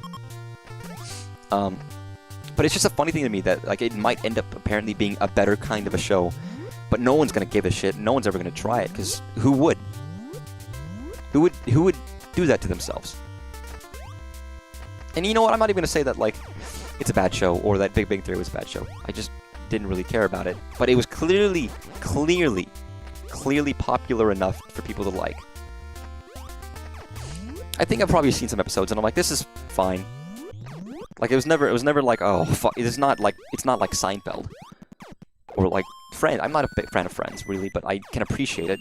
But it's just a funny thing to me that like it might end up apparently being a better kind of a show, but no one's gonna give a shit. No one's ever gonna try it, because who would? Who would do that to themselves? And you know what? I'm not even gonna say that like it's a bad show or that Big Bang Theory was a bad show. I just didn't really care about it. But it was clearly popular enough for people to like. I think I've probably seen some episodes and I'm like, this is fine. Like it was never like, oh fuck, it's not like Seinfeld or like Friends. I'm not a big fan of Friends really, but I can appreciate it.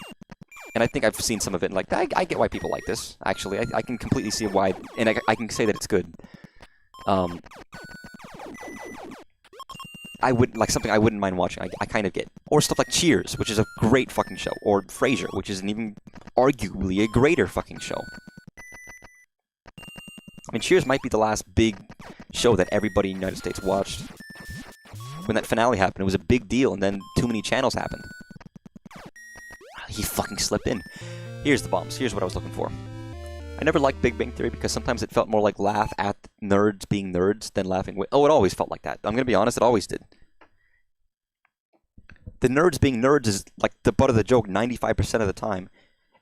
And I think I've seen some of it and like, I get why people like this, actually. I can completely see why, and I can say that it's good. I would, like, something I wouldn't mind watching, I kind of get. Or stuff like Cheers, which is a great fucking show. Or Frasier, which is an even arguably a greater fucking show. I mean, Cheers might be the last big show that everybody in the United States watched. When that finale happened, it was a big deal, and then too many channels happened. He fucking slipped in. Here's the bombs. Here's what I was looking for. I never liked Big Bang Theory because sometimes it felt more like laugh at nerds being nerds than laughing with... Oh, it always felt like that. I'm gonna be honest, it always did. The nerds being nerds is like the butt of the joke 95% of the time.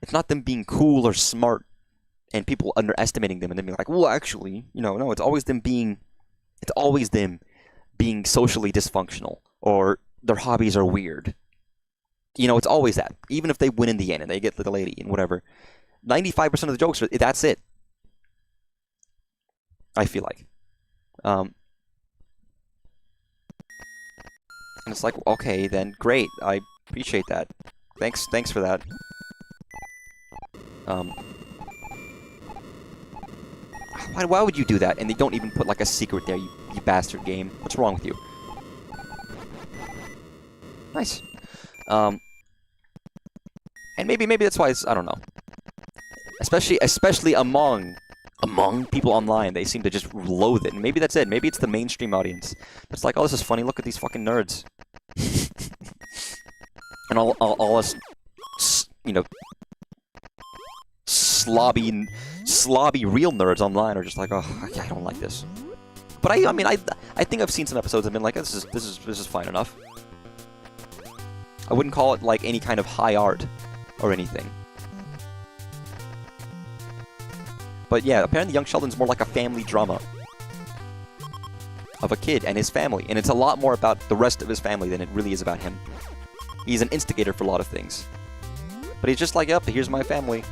It's not them being cool or smart and people underestimating them and then being like, well, actually, you know, no, it's always them being socially dysfunctional or their hobbies are weird. You know, it's always that. Even if they win in the end and they get the lady and whatever. 95% of the jokes, that's it. I feel like. And it's like, okay, then great. I appreciate that. Thanks for that. Why would you do that? And they don't even put like a secret there, you bastard game. What's wrong with you? Nice. And maybe that's why it's, I don't know. Especially among people online, they seem to just loathe it. And maybe that's it. Maybe it's the mainstream audience. It's like, oh, this is funny. Look at these fucking nerds. And all us, you know, slobby real nerds online are just like, oh, I don't like this. But I mean, I think I've seen some episodes and been like, this is fine enough. I wouldn't call it like any kind of high art or anything. But yeah, apparently Young Sheldon's more like a family drama of a kid and his family. And it's a lot more about the rest of his family than it really is about him. He's an instigator for a lot of things. But he's just like, yep, here's my family.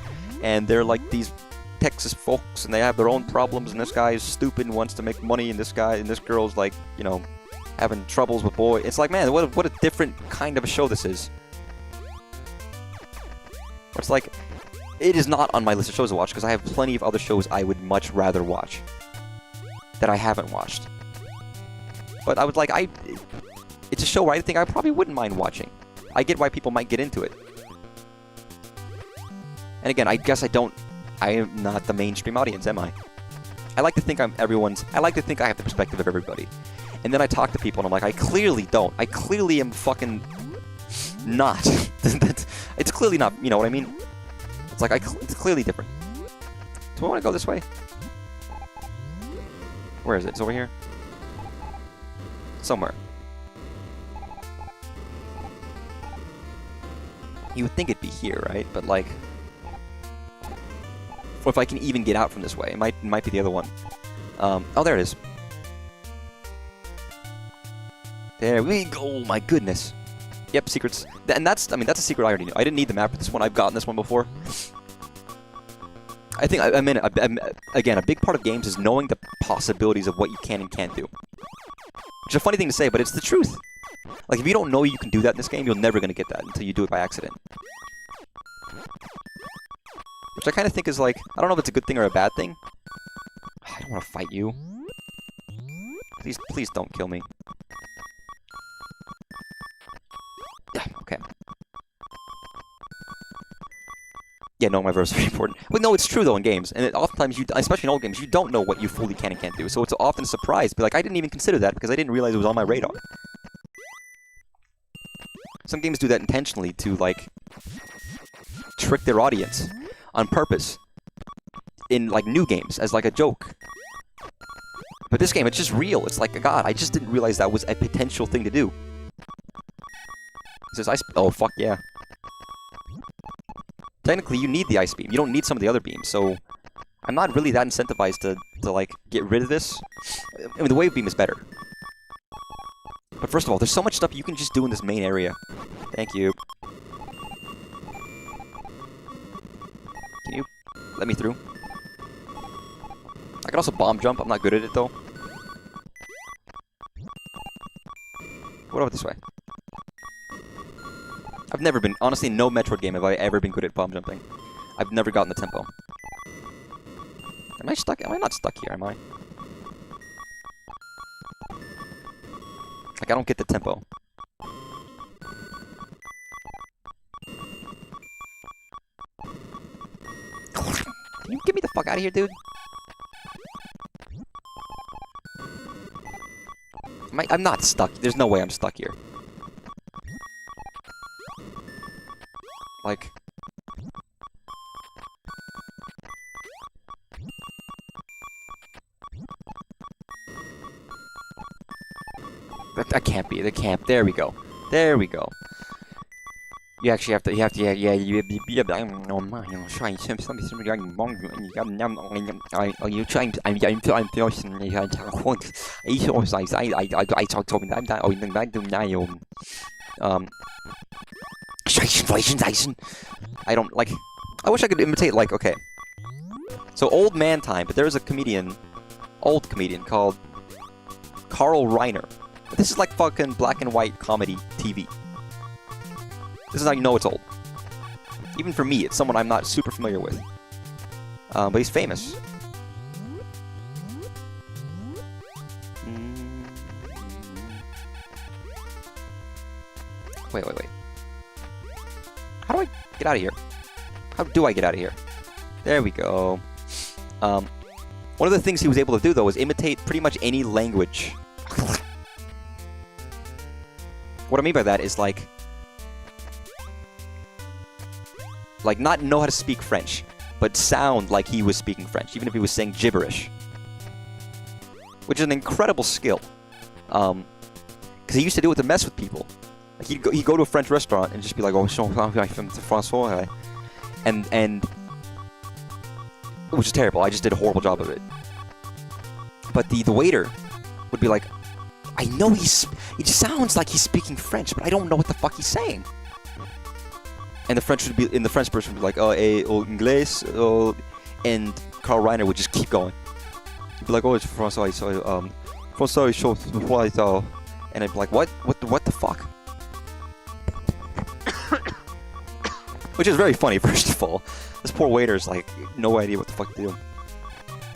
And they're like these Texas folks, and they have their own problems, and this guy is stupid and wants to make money, and this girl's like, you know, having troubles with boy. It's like, man, what a different kind of a show this is. It's like, it is not on my list of shows to watch, because I have plenty of other shows I would much rather watch that I haven't watched. But I would like, it's a show where I think I probably wouldn't mind watching. I get why people might get into it. And again, I guess I am not the mainstream audience, am I? I like to think I like to think I have the perspective of everybody. And then I talk to people and I'm like, I clearly don't. I clearly am fucking not. It's clearly not, you know what I mean? It's like, it's clearly different. Do I want to go this way? Where is it? It's over here? Somewhere. You would think it'd be here, right? But like... Or if I can even get out from this way. It might be the other one. Oh, there it is. There we go. Oh, my goodness. Yep, secrets. And that's, I mean, that's a secret I already knew. I didn't need the map for this one. I've gotten this one before. I think, I mean, again, a big part of games is knowing the possibilities of what you can and can't do. Which is a funny thing to say, but it's the truth. Like, if you don't know you can do that in this game, you're never going to get that until you do it by accident. Which I kind of think is like, I don't know if it's a good thing or a bad thing. I don't want to fight you. Please don't kill me. Yeah, okay. Yeah, no, my verse is very important. But no, it's true though in games, and oftentimes, especially in old games, you don't know what you fully can and can't do. So it's often a surprise. Be like, I didn't even consider that because I didn't realize it was on my radar. Some games do that intentionally to like trick their audience on purpose in like new games as like a joke. But this game, it's just real. It's like, God, I just didn't realize that was a potential thing to do. It says ice. Oh fuck yeah. Technically, you need the ice beam. You don't need some of the other beams, so I'm not really that incentivized to like, get rid of this. I mean, the wave beam is better. But first of all, there's so much stuff you can just do in this main area. Thank you. Can you let me through? I can also bomb jump. I'm not good at it, though. What about this way? I've never been... Honestly, no Metroid game have I ever been good at bomb jumping. I've never gotten the tempo. Am I stuck? Am I not stuck here, am I? Like, I don't get the tempo. Can you get me the fuck out of here, dude? I'm not stuck. There's no way I'm stuck here. Like... That can't be. That can't. There we go. There we go. You actually have to. You have to. Yeah. You trying. I don't like. I wish I could imitate. Like, okay. So old man time, but there's a comedian, old comedian called Carl Reiner. This is like fucking black and white comedy TV. This is how you know it's old. Even for me, it's someone I'm not super familiar with. But he's famous. Wait. How do I get out of here? How do I get out of here? There we go. One of the things he was able to do, though, was imitate pretty much any language. What I mean by that is, like, not know how to speak French, but sound like he was speaking French, even if he was saying gibberish. Which is an incredible skill. Because he used to do it to mess with people. Like, he'd go to a French restaurant and just be like, oh, François, and which is terrible. I just did a horrible job of it. But the waiter would be like, I know it sounds like he's speaking French, but I don't know what the fuck he's saying. And the French person would be like, English, and Carl Reiner would just keep going. He'd be like, oh, it's François, so, François is so, and I'd be like, what the fuck? Which is very funny, first of all. This poor waiter's like, no idea what the fuck to do.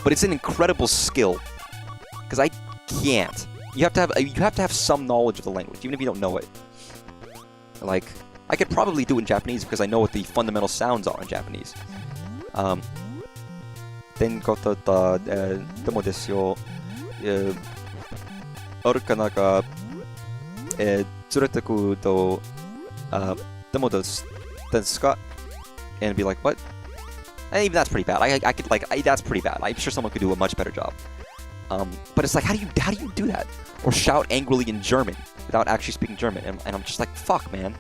But it's an incredible skill, because I can't. You have to have some knowledge of the language, even if you don't know it. Like, I could probably do it in Japanese because I know what the fundamental sounds are in Japanese. Then got the demo desu yo. Aru ka naka tsurete ku to then Scott, and be like, what? And even that's pretty bad. That's pretty bad. I'm sure someone could do a much better job. But it's like, how do you do that? Or shout angrily in German without actually speaking German? And I'm just like, fuck, man.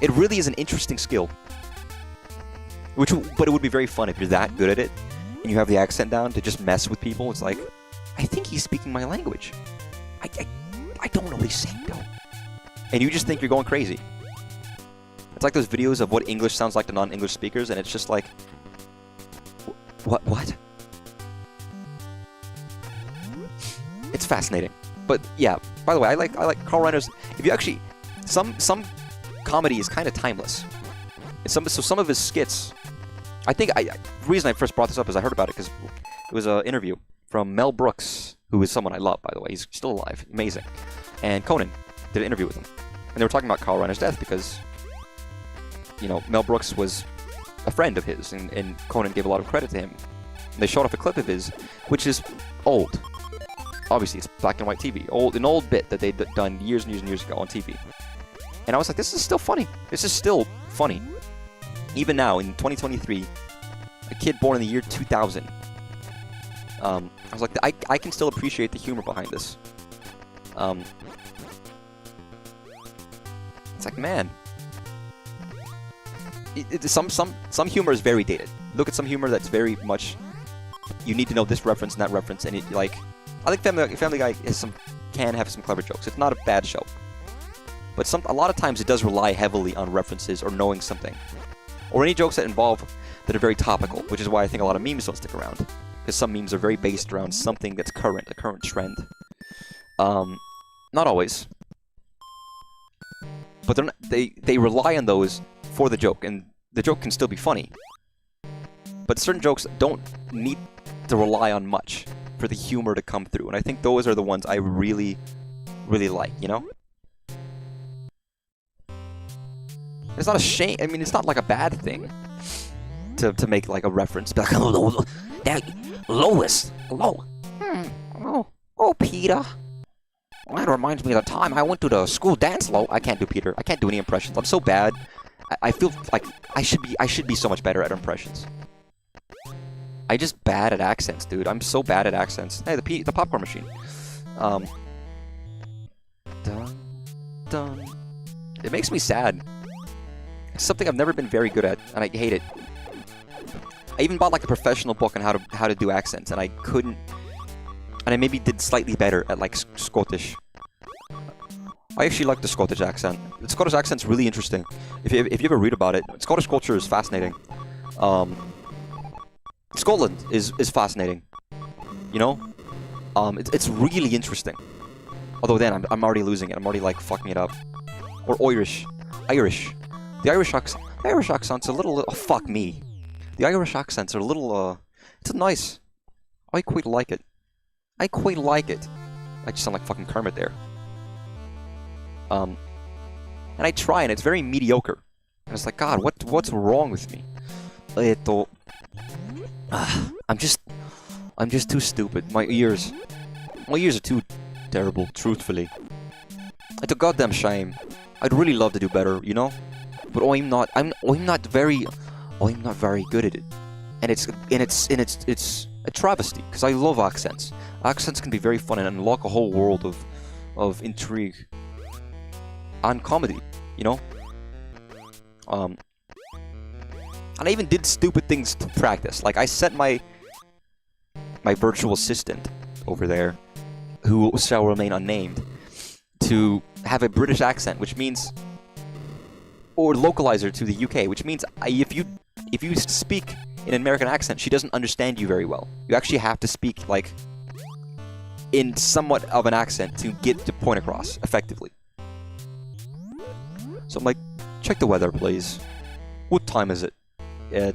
It really is an interesting skill. But it would be very fun if you're that good at it, and you have the accent down to just mess with people. It's like, I think he's speaking my language. I don't know what he's saying, though. And you just think you're going crazy. It's like those videos of what English sounds like to non-English speakers, and it's just like, what? It's fascinating. But yeah, by the way, I like Carl Reiner's. If you actually, some comedy is kind of timeless. So some of his skits, I think the reason I first brought this up is I heard about it because it was an interview from Mel Brooks, who is someone I love, by the way. He's still alive, amazing. And Conan did an interview with him, and they were talking about Carl Reiner's death because, you know, Mel Brooks was a friend of his, and Conan gave a lot of credit to him. And they showed off a clip of his, which is old. Obviously, it's black and white TV. An old bit that they'd done years and years and years ago on TV. And I was like, this is still funny. This is still funny. Even now, in 2023, a kid born in the year 2000. I was like, I can still appreciate the humor behind this. It's like, man. Some humor is very dated. Look at some humor that's very much, you need to know this reference and that reference, and it, like, I think Family Guy can have some clever jokes. It's not a bad show, but a lot of times it does rely heavily on references or knowing something, or any jokes that are very topical, which is why I think a lot of memes don't stick around, because some memes are very based around something that's current, a current trend. Not always, but they rely on those for the joke, and the joke can still be funny. But certain jokes don't need to rely on much for the humor to come through, and I think those are the ones I really, really like, you know? It's not a shame, I mean, it's not like a bad thing to make like a reference, be like, oh, Lois, hello, oh, Peter. That reminds me of the time I went to the school dance. I can't do Peter. I can't do any impressions. I'm so bad. I feel like I should be so much better at impressions. I'm just bad at accents, dude. I'm so bad at accents. Hey, the popcorn machine. Dun. It makes me sad. It's something I've never been very good at, and I hate it. I even bought like a professional book on how to do accents, and I couldn't. And I maybe did slightly better at like Scottish. I actually like the Scottish accent. The Scottish accent's really interesting. If you ever read about it, Scottish culture is fascinating. Scotland is fascinating. You know, it's really interesting. Although then I'm already losing it. I'm already like fucking it up. Or Irish. The Irish accent's a little. Oh, fuck me. The Irish accents are a little. It's nice. I quite like it. I just sound like fucking Kermit there. And I try, and it's very mediocre. And it's like, God, what's wrong with me? I'm just too stupid. My ears are too terrible, truthfully. It's a goddamn shame. I'd really love to do better, you know? But I'm not very good at it. And it's a travesty, because I love accents. Accents can be very fun and unlock a whole world of intrigue and comedy, you know? And I even did stupid things to practice. Like, I set my virtual assistant over there, who shall remain unnamed, to have a British accent, which means, or localizer to the UK, which means if you speak in an American accent, she doesn't understand you very well. You actually have to speak like in somewhat of an accent to get the point across effectively. So I'm like, check the weather, please. What time is it? Can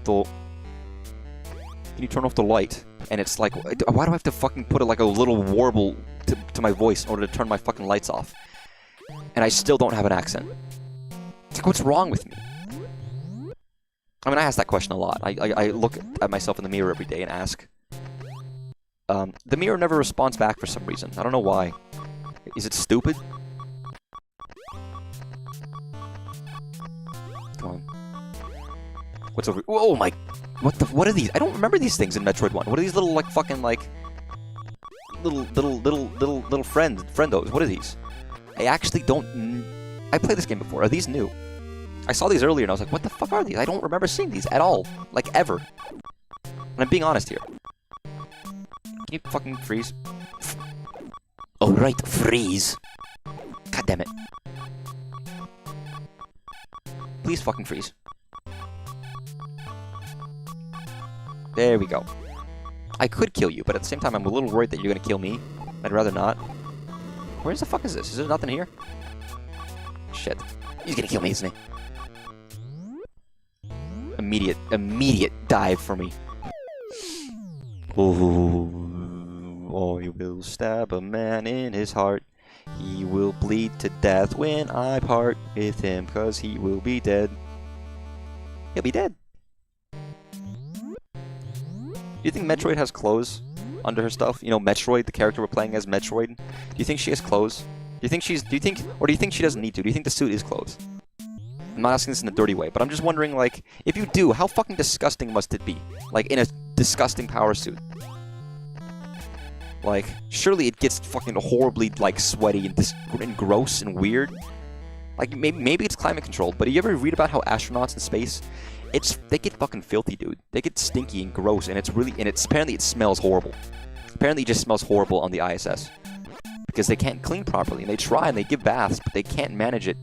you turn off the light? And it's like, why do I have to fucking put like a little warble to my voice in order to turn my fucking lights off? And I still don't have an accent. It's like, what's wrong with me? I mean, I ask that question a lot. I look at myself in the mirror every day and ask. The mirror never responds back for some reason. I don't know why. Is it stupid? What's over? Oh my! What are these? I don't remember these things in Metroid 1. What are these little like fucking like little friendos? What are these? I actually don't. I played this game before. Are these new? I saw these earlier and I was like, what the fuck are these? I don't remember seeing these at all. Like ever. And I'm being honest here. Can you fucking freeze? Alright, freeze. God damn it. Please fucking freeze. There we go. I could kill you, but at the same time I'm a little worried that you're gonna kill me. I'd rather not. Where the fuck is this? Is there nothing here? Shit. He's gonna kill me, isn't he? Immediate dive for me. Oh, you will stab a man in his heart. He will bleed to death when I part with him, cause he will be dead. He'll be dead. Do you think Metroid has clothes under her stuff? You know, Metroid, the character we're playing as, Metroid. Do you think she has clothes? Do you think she doesn't need to? Do you think the suit is clothes? I'm not asking this in a dirty way, but I'm just wondering, like, if you do, how fucking disgusting must it be? Like, in a disgusting power suit. Like, surely it gets fucking horribly, like, sweaty and gross and weird. Like, maybe it's climate controlled, but you ever read about how astronauts in space, they get fucking filthy, dude. They get stinky and gross, and apparently it smells horrible. Apparently it just smells horrible on the ISS. Because they can't clean properly, and they try and they give baths, but they can't manage it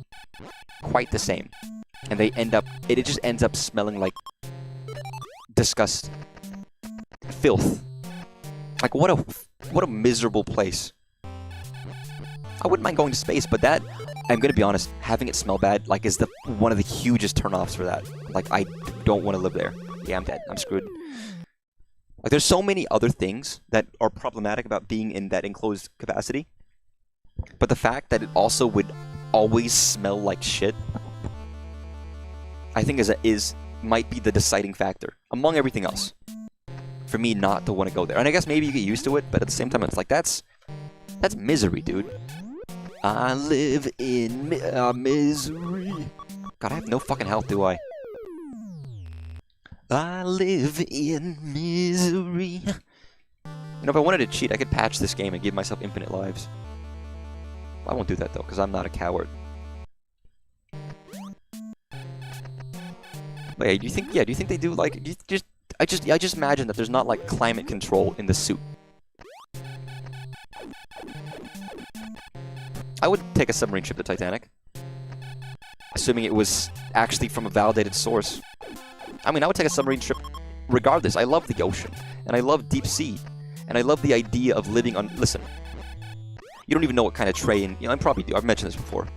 quite the same. And it just ends up smelling like disgust. Filth. Like, what a miserable place. I wouldn't mind going to space, but that, I'm gonna be honest, having it smell bad, like, is one of the hugest turnoffs for that. Like, I don't want to live there. Yeah, I'm dead. I'm screwed. Like, there's so many other things that are problematic about being in that enclosed capacity. But the fact that it also would always smell like shit, I think might be the deciding factor, among everything else, for me not to want to go there. And I guess maybe you get used to it, but at the same time, it's like, that's misery, dude. I live in misery. God, I have no fucking health, do I? I live in misery. You know, if I wanted to cheat, I could patch this game and give myself infinite lives. I won't do that, though, because I'm not a coward. But yeah, do you think they do, like, I just imagine that there's not, like, climate control in the suit. I would take a submarine trip to Titanic. Assuming it was actually from a validated source. I mean, I would take a submarine trip regardless. I love the ocean, and I love deep sea, and I love the idea of living on... Listen, you don't even know what kind of train... You know, I probably do. I've mentioned this before.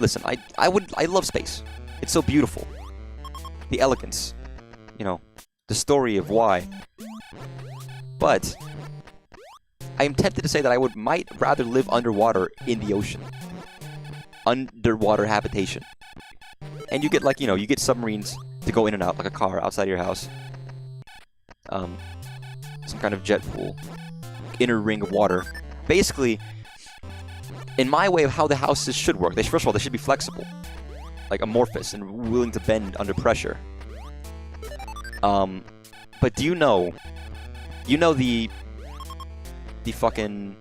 Listen, I love space. It's so beautiful. The elegance. You know, the story of why. But I am tempted to say that I might rather live underwater in the ocean. Underwater habitation. And you get, like, you know, you get submarines to go in and out, like a car outside of your house. Some kind of jet pool. Inner ring of water. Basically, in my way of how the houses should work, first of all, they should be flexible. Like, amorphous and willing to bend under pressure. But do you know the fucking...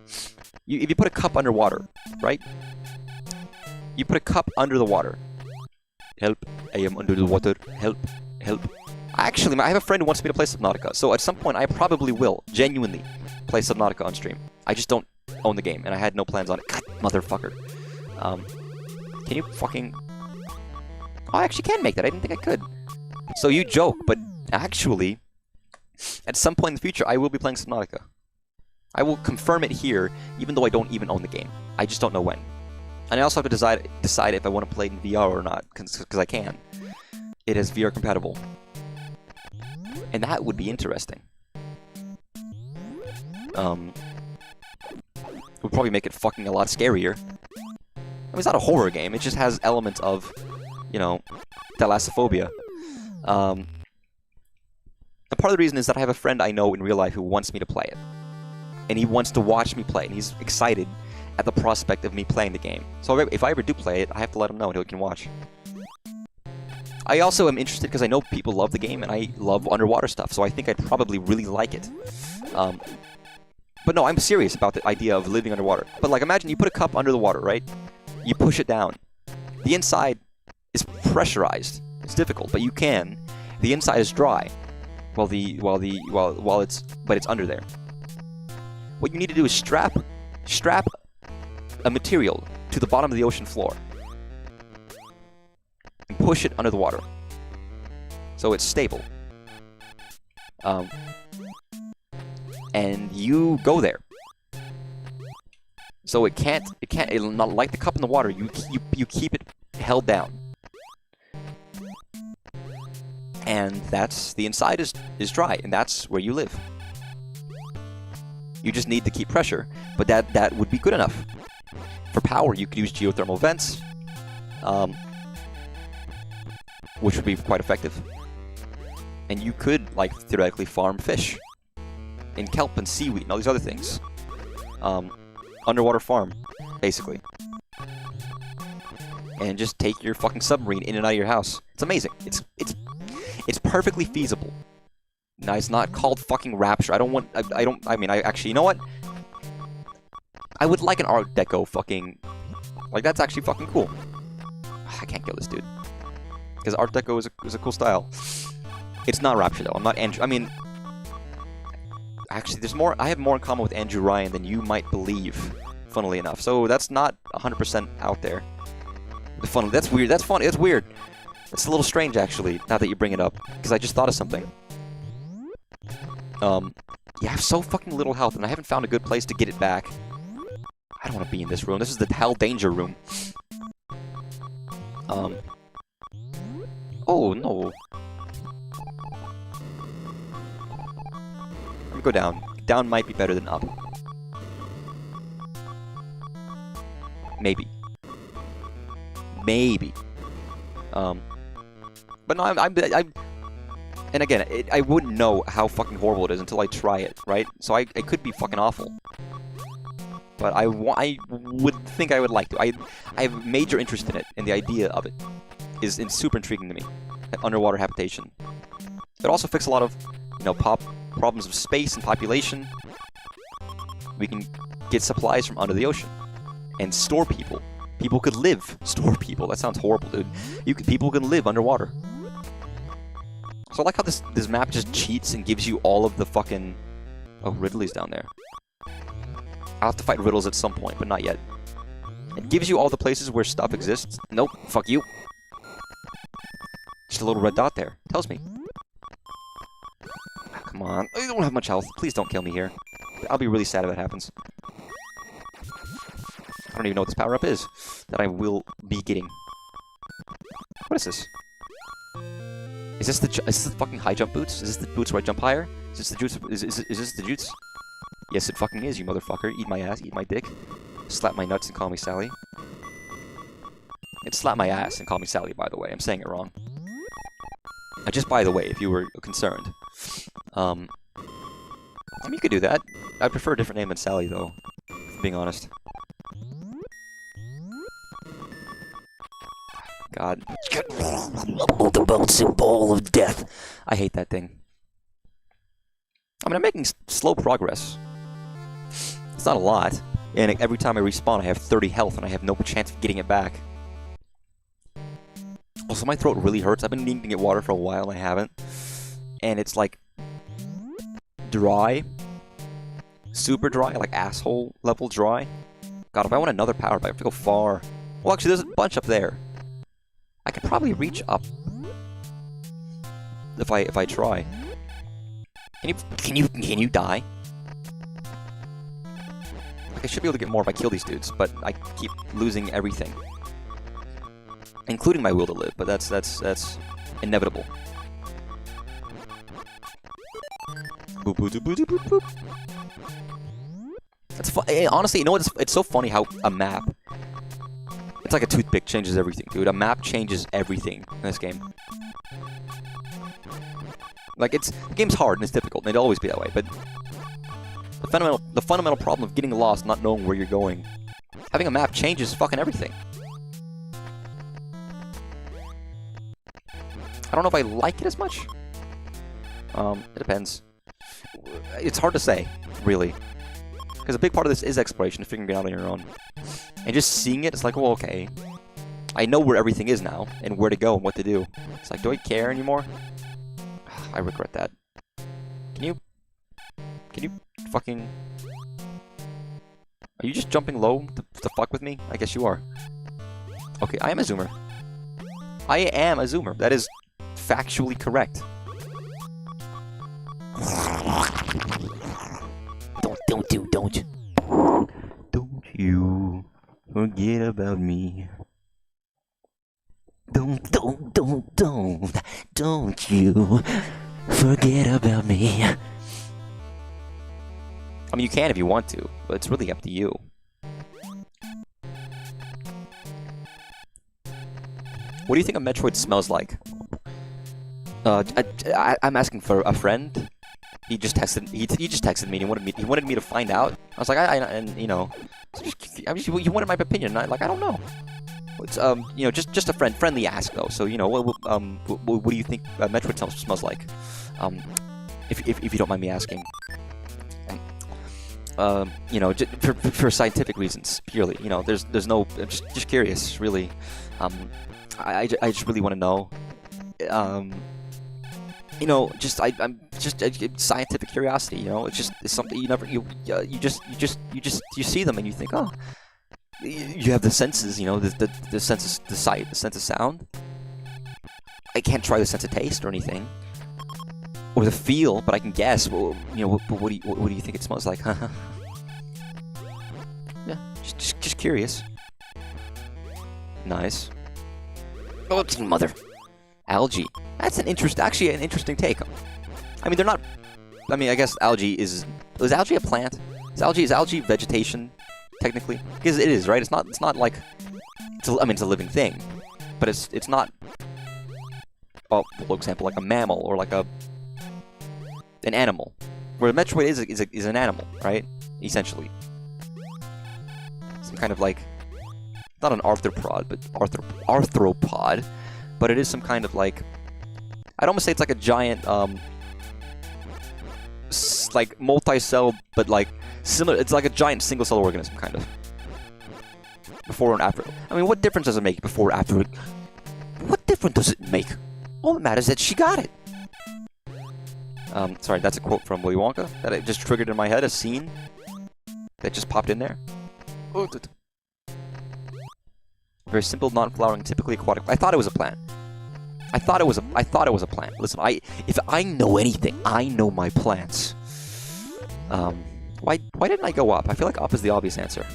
if you put a cup underwater, right? You put a cup under the water. Help, I am under the water. Help, help. Actually, I have a friend who wants me to play Subnautica, so at some point I probably will, genuinely, play Subnautica on stream. I just don't own the game, and I had no plans on it. God, motherfucker. Can you fucking... Oh, I actually can make that. I didn't think I could. So you joke, but actually, at some point in the future, I will be playing Subnautica. I will confirm it here, even though I don't even own the game. I just don't know when. And I also have to decide if I want to play it in VR or not, because I can. It is VR compatible. And that would be interesting. Would probably make it fucking a lot scarier. I mean, it's not a horror game, it just has elements of, you know, thalassophobia. And part of the reason is that I have a friend I know in real life who wants me to play it. And he wants to watch me play, and he's excited at the prospect of me playing the game. So if I ever do play it, I have to let him know until he can watch. I also am interested because I know people love the game, and I love underwater stuff, so I think I'd probably really like it. But no, I'm serious about the idea of living underwater. But like, imagine you put a cup under the water, right? You push it down. The inside is pressurized. It's difficult, but you can. The inside is dry, but it's under there. What you need to do is strap a material to the bottom of the ocean floor and push it under the water, so it's stable. And you go there. So it'll not, like the cup in the water, you keep it held down. And the inside is dry, and that's where you live. You just need to keep pressure, but that would be good enough. For power, you could use geothermal vents, which would be quite effective. And you could, like, theoretically farm fish in kelp and seaweed and all these other things. Underwater farm, basically. And just take your fucking submarine in and out of your house. It's amazing. It's perfectly feasible. Now, it's not called fucking Rapture. Actually, you know what? I would like an Art Deco fucking... Like, that's actually fucking cool. I can't kill this dude. Because Art Deco is a cool style. It's not Rapture, though. I'm not Andrew... I mean... Actually, I have more in common with Andrew Ryan than you might believe, funnily enough. So that's not 100% out there. That's weird. That's funny. That's weird. It's a little strange, actually, now that you bring it up. Because I just thought of something. Yeah, I have so fucking little health, and I haven't found a good place to get it back. I don't want to be in this room. This is the Hell Danger room. Oh, no. Let me go down. Down might be better than up. Maybe. Maybe. But no, and again, I wouldn't know how fucking horrible it is until I try it, right? So it could be fucking awful. But I would think I would like to. I have major interest in it, and the idea of it is super intriguing to me. Underwater habitation. It also fixes a lot of, problems of space and population. We can get supplies from under the ocean and store people. People could store people. That sounds horrible, dude. People can live underwater. So I like how this map just cheats and gives you all of the fucking... Oh, Ridley's down there. I'll have to fight Riddles at some point, but not yet. It gives you all the places where stuff exists. Nope, fuck you. Just a little red dot there. Tells me. Oh, come on. I don't have much health. Please don't kill me here. I'll be really sad if that happens. I don't even know what this power-up is that I will be getting. What is this? Is this the fucking high jump boots? Is this the boots where I jump higher? Is this the juice? Is this the juice? Yes, it fucking is, you motherfucker. Eat my ass, eat my dick. Slap my nuts and call me Sally. It's slap my ass and call me Sally, by the way. I'm saying it wrong. Just by the way, if you were concerned. I mean, you could do that. I'd prefer a different name than Sally, though, if I'm being honest. God. The bouncing ball of death. I hate that thing. I mean, I'm making slow progress. It's not a lot. And every time I respawn, I have 30 health, and I have no chance of getting it back. Also, my throat really hurts. I've been needing to get water for a while, and I haven't. And it's, like, dry. Super dry, like asshole level dry. God, if I want another power, I have to go far. Well, actually, there's a bunch up there. I could probably reach up if I try. Can you die? Like, I should be able to get more if I kill these dudes, but I keep losing everything, including my will to live. But that's inevitable. Boop boop boop boop boop boop. That's fun. Honestly, you know what? It's so funny how a map. It's like a toothpick changes everything, dude. A map changes everything in this game. Like, the game's hard and it's difficult, and it'll always be that way, but the fundamental problem of getting lost, not knowing where you're going, having a map changes fucking everything. I don't know if I like it as much. It depends. It's hard to say, really. Because a big part of this is exploration, figuring it out on your own. And just seeing it, it's like, well, okay. I know where everything is now, and where to go, and what to do. It's like, do I care anymore? I regret that. Can you fucking... Are you just jumping low to fuck with me? I guess you are. Okay, I am a zoomer. I am a zoomer. That is factually correct. Don't you forget about me. Don't you forget about me. I mean, you can if you want to, but it's really up to you. What do you think a Metroid smells like? I'm asking for a friend. He just texted. He just texted me. And he wanted me to find out. I was like, and you know, he wanted my opinion. I don't know. It's you know, just a friendly ask though. So you know, what do you think Metroid smells like? If you don't mind me asking. You know, for scientific reasons purely. You know, there's no just curious really. I just really want to know. You know, I'm just scientific curiosity. You know, it's something you see them and you think, oh, you have the senses. You know, the senses, the sight, the sense of sound. I can't try the sense of taste or anything, or the feel, but I can guess. Well, you know, what do you think it smells like? Yeah, just curious. Nice. Oh, mother. Algae. That's actually an interesting take. I mean, they're not. I mean, I guess algae is algae a plant? Is algae vegetation technically? Because it is, right? It's not like. I mean, it's a living thing, but it's not. Well, for example, like a mammal or like an animal. Where Metroid is an animal, right? Essentially. Some kind of like, not an arthropod, but arthropod, but it is some kind of like, I'd almost say it's like a giant, like multi-celled, but like similar. It's like a giant single-cell organism, kind of. Before and after. I mean, what difference does it make before or after? What difference does it make? All that matters is that she got it. Sorry, that's a quote from Willy Wonka that it just triggered in my head, a scene that just popped in there. Very simple, non-flowering, typically aquatic. I thought it was a plant. I thought it was a plant. Listen, if I know anything, I know my plants. Why didn't I go up? I feel like up is the obvious answer.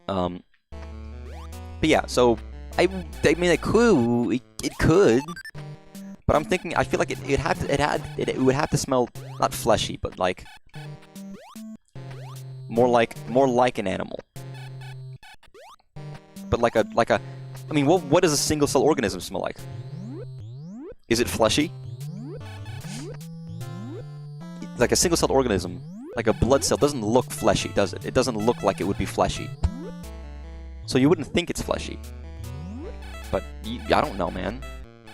But yeah, so I mean, it could. But I'm thinking, I feel like it would have to smell not fleshy, but like more like an animal. But like a I mean, what does a single cell organism smell like? Is it fleshy? Like a single celled organism, like a blood cell, doesn't look fleshy, does it? It doesn't look like it would be fleshy. So you wouldn't think it's fleshy. But I don't know, man.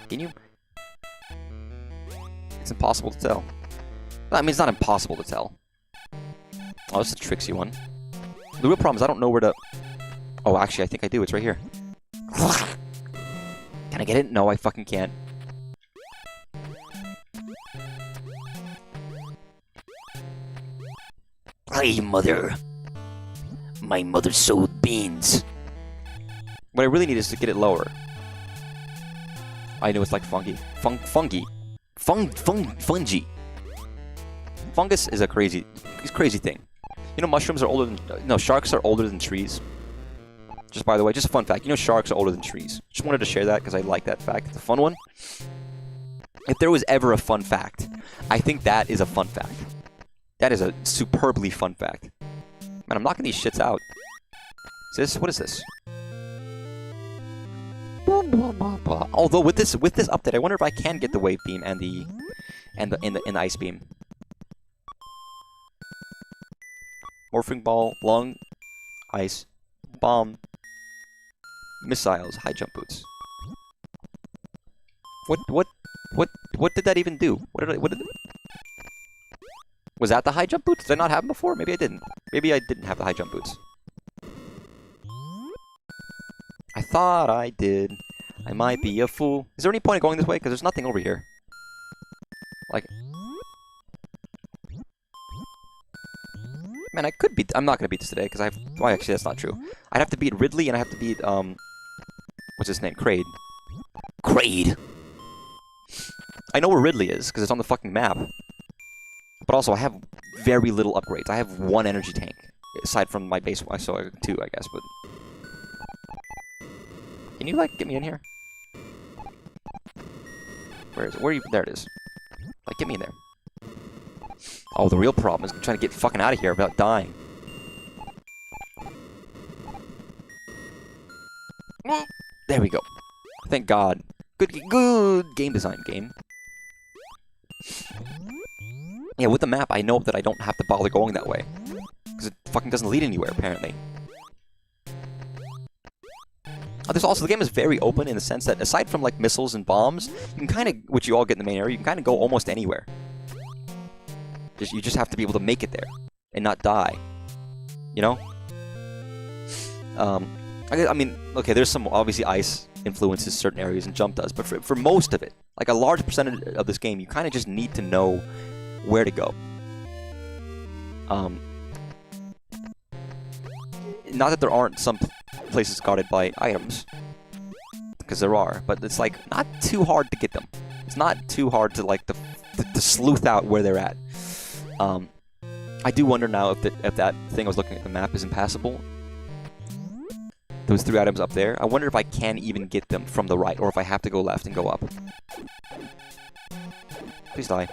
Can you? It's impossible to tell. I mean, it's not impossible to tell. Oh, this is a tricksy one. The real problem is I don't know where to... Oh, actually, I think I do. It's right here. Can I get it? No, I fucking can't. Hey, mother. My mother sowed beans. What I really need is to get it lower. I know it's like fungi. Fungi. Fungi. Fungus is a crazy thing. You know, mushrooms are older than... No, sharks are older than trees. Just by the way, just a fun fact. You know, sharks are older than trees. Just wanted to share that because I like that fact. It's a fun one. If there was ever a fun fact, I think that is a fun fact. That is a superbly fun fact. Man, I'm knocking these shits out. What is this? Although with this update, I wonder if I can get the wave beam and the ice beam. Morphing ball, lung, ice, bomb, missiles, high jump boots. What did that even do? What did... Was that the high jump boots? Did I not have them before? Maybe I didn't. Maybe I didn't have the high jump boots. I thought I did. I might be a fool. Is there any point in going this way? Because there's nothing over here. Like... Man, I could beat... I'm not going to beat this today, because I have... Well, actually, that's not true. I'd have to beat Ridley, and I have to beat, what's his name? Kraid. Kraid! I know where Ridley is, because it's on the fucking map. But also, I have very little upgrades. I have 1 energy tank, aside from my base one. So 2, I guess, but... Can you, like, get me in here? Where is it? Where are you? There it is. Like, get me in there. Oh, the real problem is I'm trying to get fucking out of here without dying. There we go. Thank God. Good game design, game. Yeah, with the map, I know that I don't have to bother going that way. Because it fucking doesn't lead anywhere, apparently. There's also, the game is very open in the sense that, aside from, like, missiles and bombs, you can kind of, which you all get in the main area, you can kind of go almost anywhere. You just have to be able to make it there, and not die. You know? I mean, okay, there's some, obviously, ice influences certain areas and jump does, but for most of it, like a large percentage of this game, you kind of just need to know where to go. Not that there aren't some places guarded by items, because there are, but it's like not too hard to get them. It's not too hard to like to sleuth out where they're at. I do wonder now if that thing I was looking at the map is impassable. Those 3 items up there. I wonder if I can even get them from the right, or if I have to go left and go up. Please die.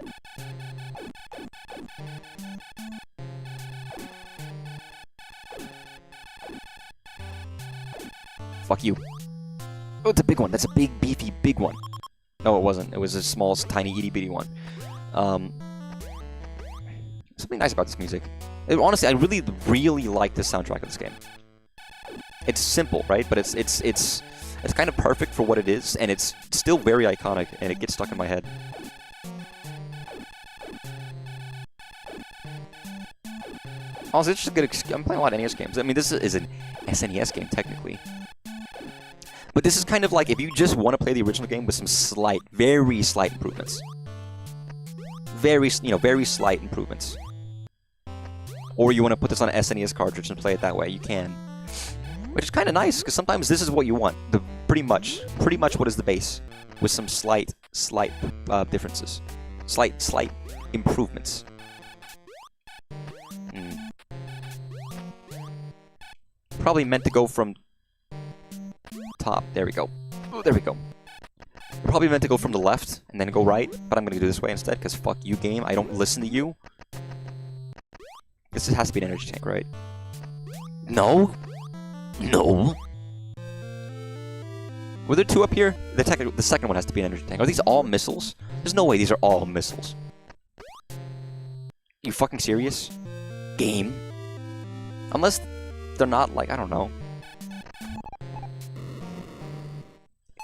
Fuck you. Oh, it's a big one. That's a big, beefy, big one. No, it wasn't. It was a small, tiny, itty-bitty one. Something nice about this music. Honestly, I really, really like the soundtrack of this game. It's simple, right? But it's kind of perfect for what it is, and it's still very iconic, and it gets stuck in my head. Also, it's just a good excuse. I'm playing a lot of NES games. I mean, this is an SNES game, technically. But this is kind of like if you just want to play the original game with some slight, very slight improvements. Very slight improvements. Or you want to put this on an SNES cartridge and play it that way, you can. Which is kind of nice, because sometimes this is what you want. Pretty much what is the base, with some slight differences. Slight improvements. Probably meant to go from top. There we go. Oh, there we go. Probably meant to go from the left and then go right, but I'm going to do this way instead, because fuck you, game. I don't listen to you. This has to be an energy tank, right? No? No? Were there 2 up here? The second one has to be an energy tank. Are these all missiles? There's no way these are all missiles. You fucking serious? Game? Unless they're not, like, I don't know.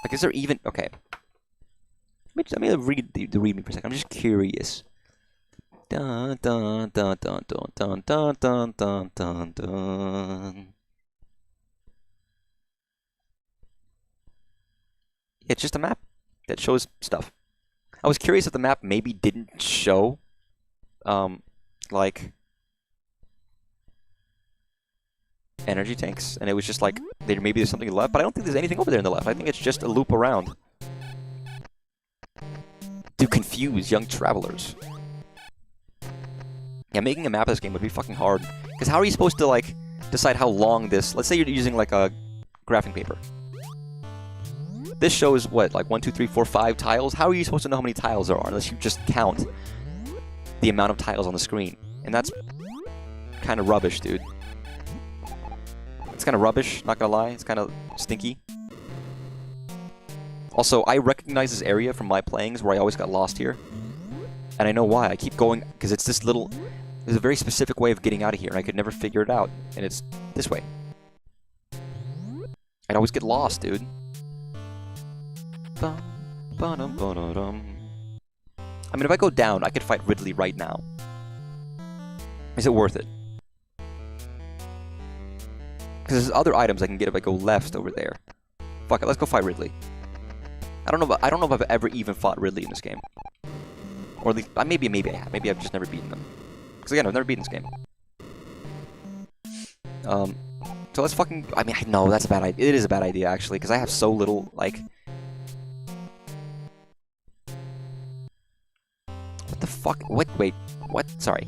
Like, is there even... Okay. Let me read the readme for a second. I'm just curious. Dun dun dun dun dun dun dun dun dun dun. It's just a map that shows stuff. I was curious if the map maybe didn't show, like, energy tanks, and it was just like, maybe there's something left, but I don't think there's anything over there in the left. I think it's just a loop around. To confuse young travelers. Yeah, making a map of this game would be fucking hard. Because how are you supposed to, like, decide how long this... Let's say you're using, like, a graphing paper. This shows, what, like 1, 2, 3, 4, 5 tiles? How are you supposed to know how many tiles there are unless you just count the amount of tiles on the screen? And that's kind of rubbish, dude. It's kind of rubbish, not gonna lie. It's kind of stinky. Also, I recognize this area from my playings where I always got lost here. And I know why. I keep going, because it's this little... There's a very specific way of getting out of here, and I could never figure it out. And it's this way. I'd always get lost, dude. Ba-dum-ba-da-dum. I mean, if I go down, I could fight Ridley right now. Is it worth it? Because there's other items I can get if I go left over there. Fuck it, let's go fight Ridley. I don't know if I've ever even fought Ridley in this game. Or at least, maybe I have. Maybe I've just never beaten them. Because again, I've never beaten this game. So let's fucking... I mean, I know that's a bad idea. It is a bad idea, actually, because I have so little, like... What the fuck? Wait. What? Sorry.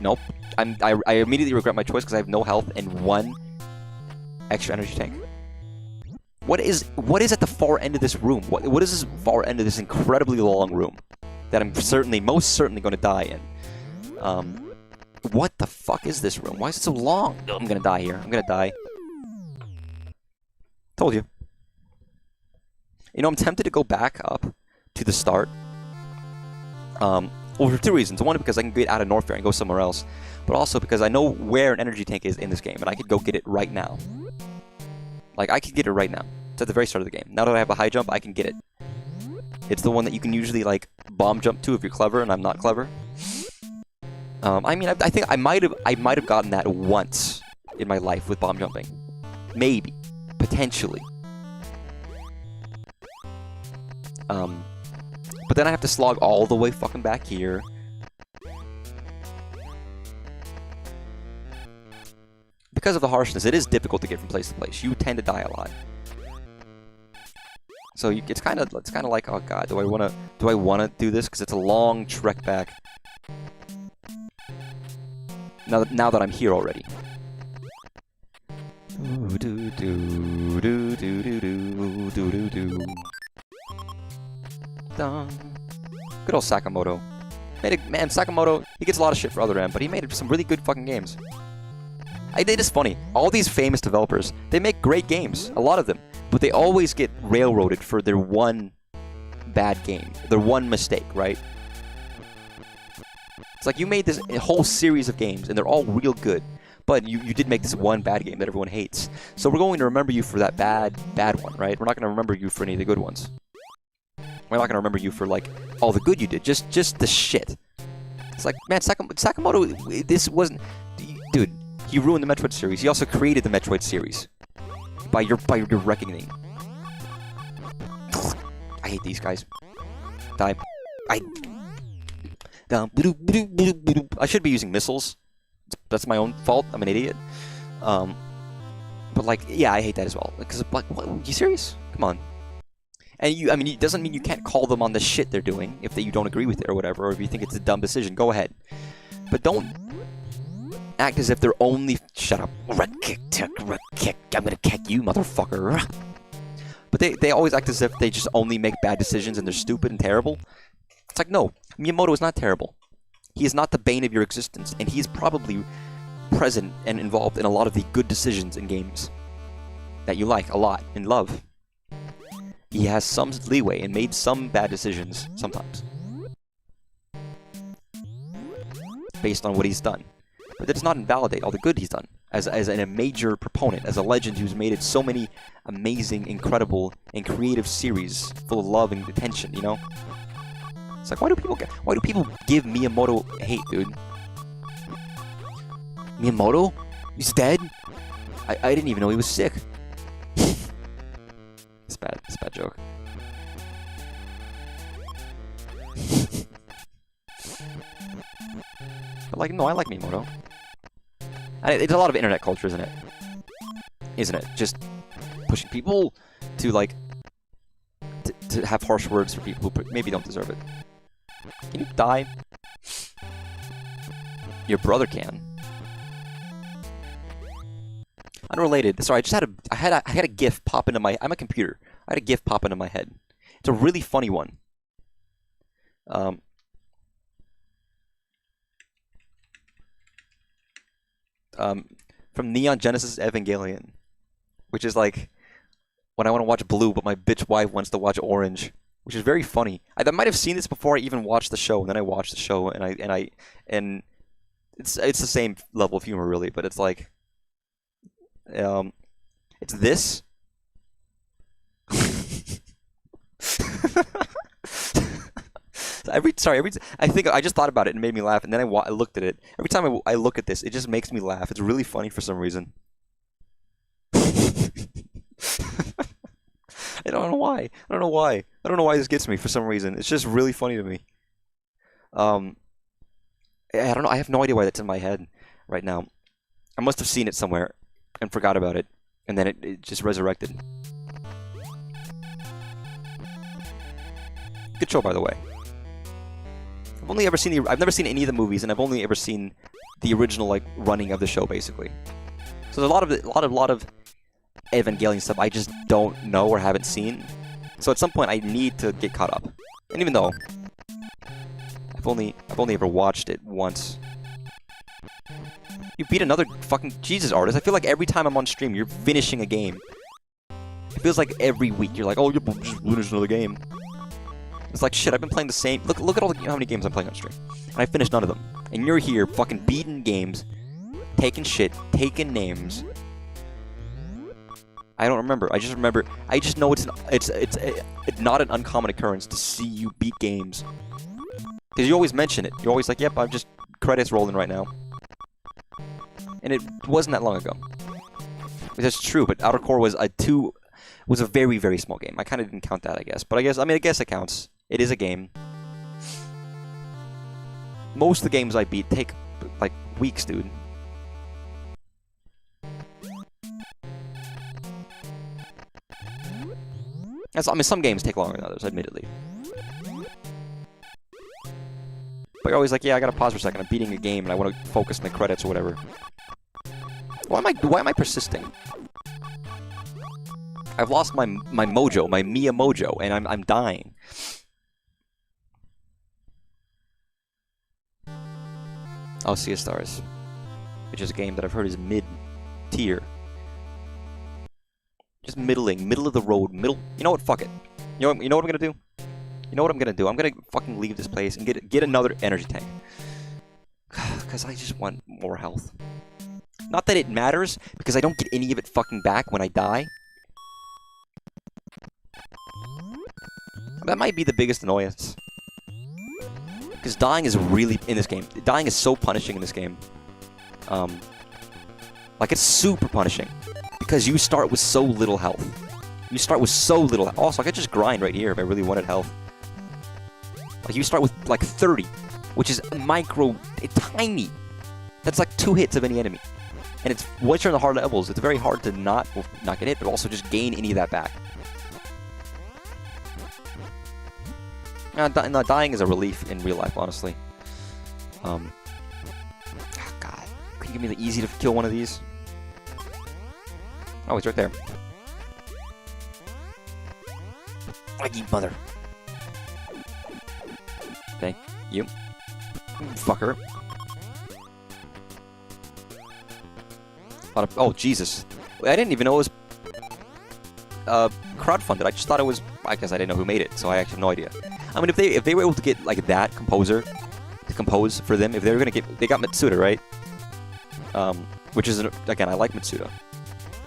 Nope. I immediately regret my choice because I have no health and 1 extra energy tank. What is at the far end of this room? What is this far end of this incredibly long room that I'm most certainly going to die in? What the fuck is this room? Why is it so long? Oh, I'm gonna die here. I'm gonna die. Told you. You know, I'm tempted to go back up to the start. Well, for 2 reasons. One, because I can get out of Norfair and go somewhere else. But also because I know where an energy tank is in this game, and I could go get it right now. Like, I could get it right now. It's at the very start of the game. Now that I have a high jump, I can get it. It's the one that you can usually, like, bomb jump to if you're clever, and I'm not clever. I mean, I think I might have gotten that once in my life with bomb jumping. Maybe. Potentially. But then I have to slog all the way fucking back here. Because of the harshness, it is difficult to get from place to place. You tend to die a lot. So it's kind of like, oh god, do I wanna do this? Because it's a long trek back. Now that I'm here already. Good old Sakamoto. Man, Sakamoto, he gets a lot of shit for Other M, but he made some really good fucking games. It is funny. All these famous developers, they make great games, a lot of them, but they always get railroaded for their one bad game, their one mistake, right? It's like you made this whole series of games, and they're all real good, but you did make this one bad game that everyone hates. So we're going to remember you for that bad one, right? We're not going to remember you for any of the good ones. We're not going to remember you for, like, all the good you did, just the shit. It's like, man, Sakamoto, this wasn't... Dude, he ruined the Metroid series. He also created the Metroid series. By your reckoning. I hate these guys. Die. I should be using missiles. That's my own fault. I'm an idiot. But like, yeah, I hate that as well. Because like, what? Are you serious? Come on. And I mean, it doesn't mean you can't call them on the shit they're doing if you don't agree with it or whatever, or if you think it's a dumb decision. Go ahead, but don't act as if they're only. Shut up. Red kick. I'm gonna kick you, motherfucker. But they always act as if they just only make bad decisions and they're stupid and terrible. It's like, no, Miyamoto is not terrible. He is not the bane of your existence, and he is probably present and involved in a lot of the good decisions in games that you like a lot and love. He has some leeway and made some bad decisions sometimes based on what he's done. But that does not invalidate all the good he's done as a major proponent, as a legend who's made it so many amazing, incredible, and creative series full of love and attention, you know? It's like, why do people give Miyamoto hate, dude? Miyamoto? He's dead? I didn't even know he was sick. It's bad. It's a bad joke. But like, no, I like Miyamoto. It's a lot of internet culture, isn't it? Isn't it? Just pushing people to like to have harsh words for people who maybe don't deserve it. Can you die? Your brother can. Unrelated. Sorry, I had a GIF pop into my. I'm a computer. I had a GIF pop into my head. It's a really funny one. From Neon Genesis Evangelion, which is like when I want to watch blue, but my bitch wife wants to watch orange, which is very funny. I might have seen this before I even watched the show, and then I watched the show, and it's the same level of humor really, but it's like. It's this. I think I just thought about it and it made me laugh, and then I looked at it. Every time I look at this, it just makes me laugh. It's really funny for some reason. I don't know why. I don't know why this gets me for some reason. It's just really funny to me. I don't know. I have no idea why that's in my head right now. I must have seen it somewhere and forgot about it, and then it just resurrected. Good show, by the way. I've never seen any of the movies, and I've only ever seen the original like running of the show, basically. So there's a lot of Evangelion stuff I just don't know or haven't seen. So at some point I need to get caught up. And even though I've only ever watched it once. You beat another fucking Jesus artist. I feel like every time I'm on stream, you're finishing a game. It feels like every week you're like, oh, you just finish another game. It's like shit. I've been playing the same. Look at all how many games I'm playing on stream, and I finished none of them. And you're here, fucking beating games, taking shit, taking names. I don't remember. I just know it's not an uncommon occurrence to see you beat games. Because you always mention it. You're always like, yep, I'm just credits rolling right now. And it wasn't that long ago. That's true, but Outer Core was a very, very small game. I kind of didn't count that, I guess. But I guess it counts. It is a game. Most of the games I beat take, like, weeks, dude. Some games take longer than others, admittedly. But you're always like, yeah, I gotta pause for a second. I'm beating a game and I want to focus on the credits or whatever. Why am I persisting? I've lost my mojo, my Mia mojo, and I'm dying. Oh, Sea of Stars, which is a game that I've heard is mid-tier. Just middle of the road, You know what? Fuck it. You know what I'm gonna do? You know what I'm gonna do? I'm gonna fucking leave this place and get another energy tank. Because I just want more health. Not that it matters, because I don't get any of it fucking back when I die. That might be the biggest annoyance. Because dying is really, in this game, dying is so punishing in this game. Like, it's super punishing. Because you start with so little health. Also, I could just grind right here if I really wanted health. Like, you start with, like, 30, which is tiny. That's like 2 hits of any enemy. And it's, once you're in the hard levels, it's very hard to not get hit, but also just gain any of that back. No, dying is a relief in real life, honestly. Oh, God. Can you give me the easy to kill one of these? Oh, he's right there. Like, you mother. Thank you. Fucker. Oh, Jesus. I didn't even know it was crowdfunded. I just thought it was... I guess I didn't know who made it, so I actually have no idea. I mean, if they were able to get, like, that composer to compose for them, if they were going to get... They got Mitsuda, right? Which is, again, I like Mitsuda.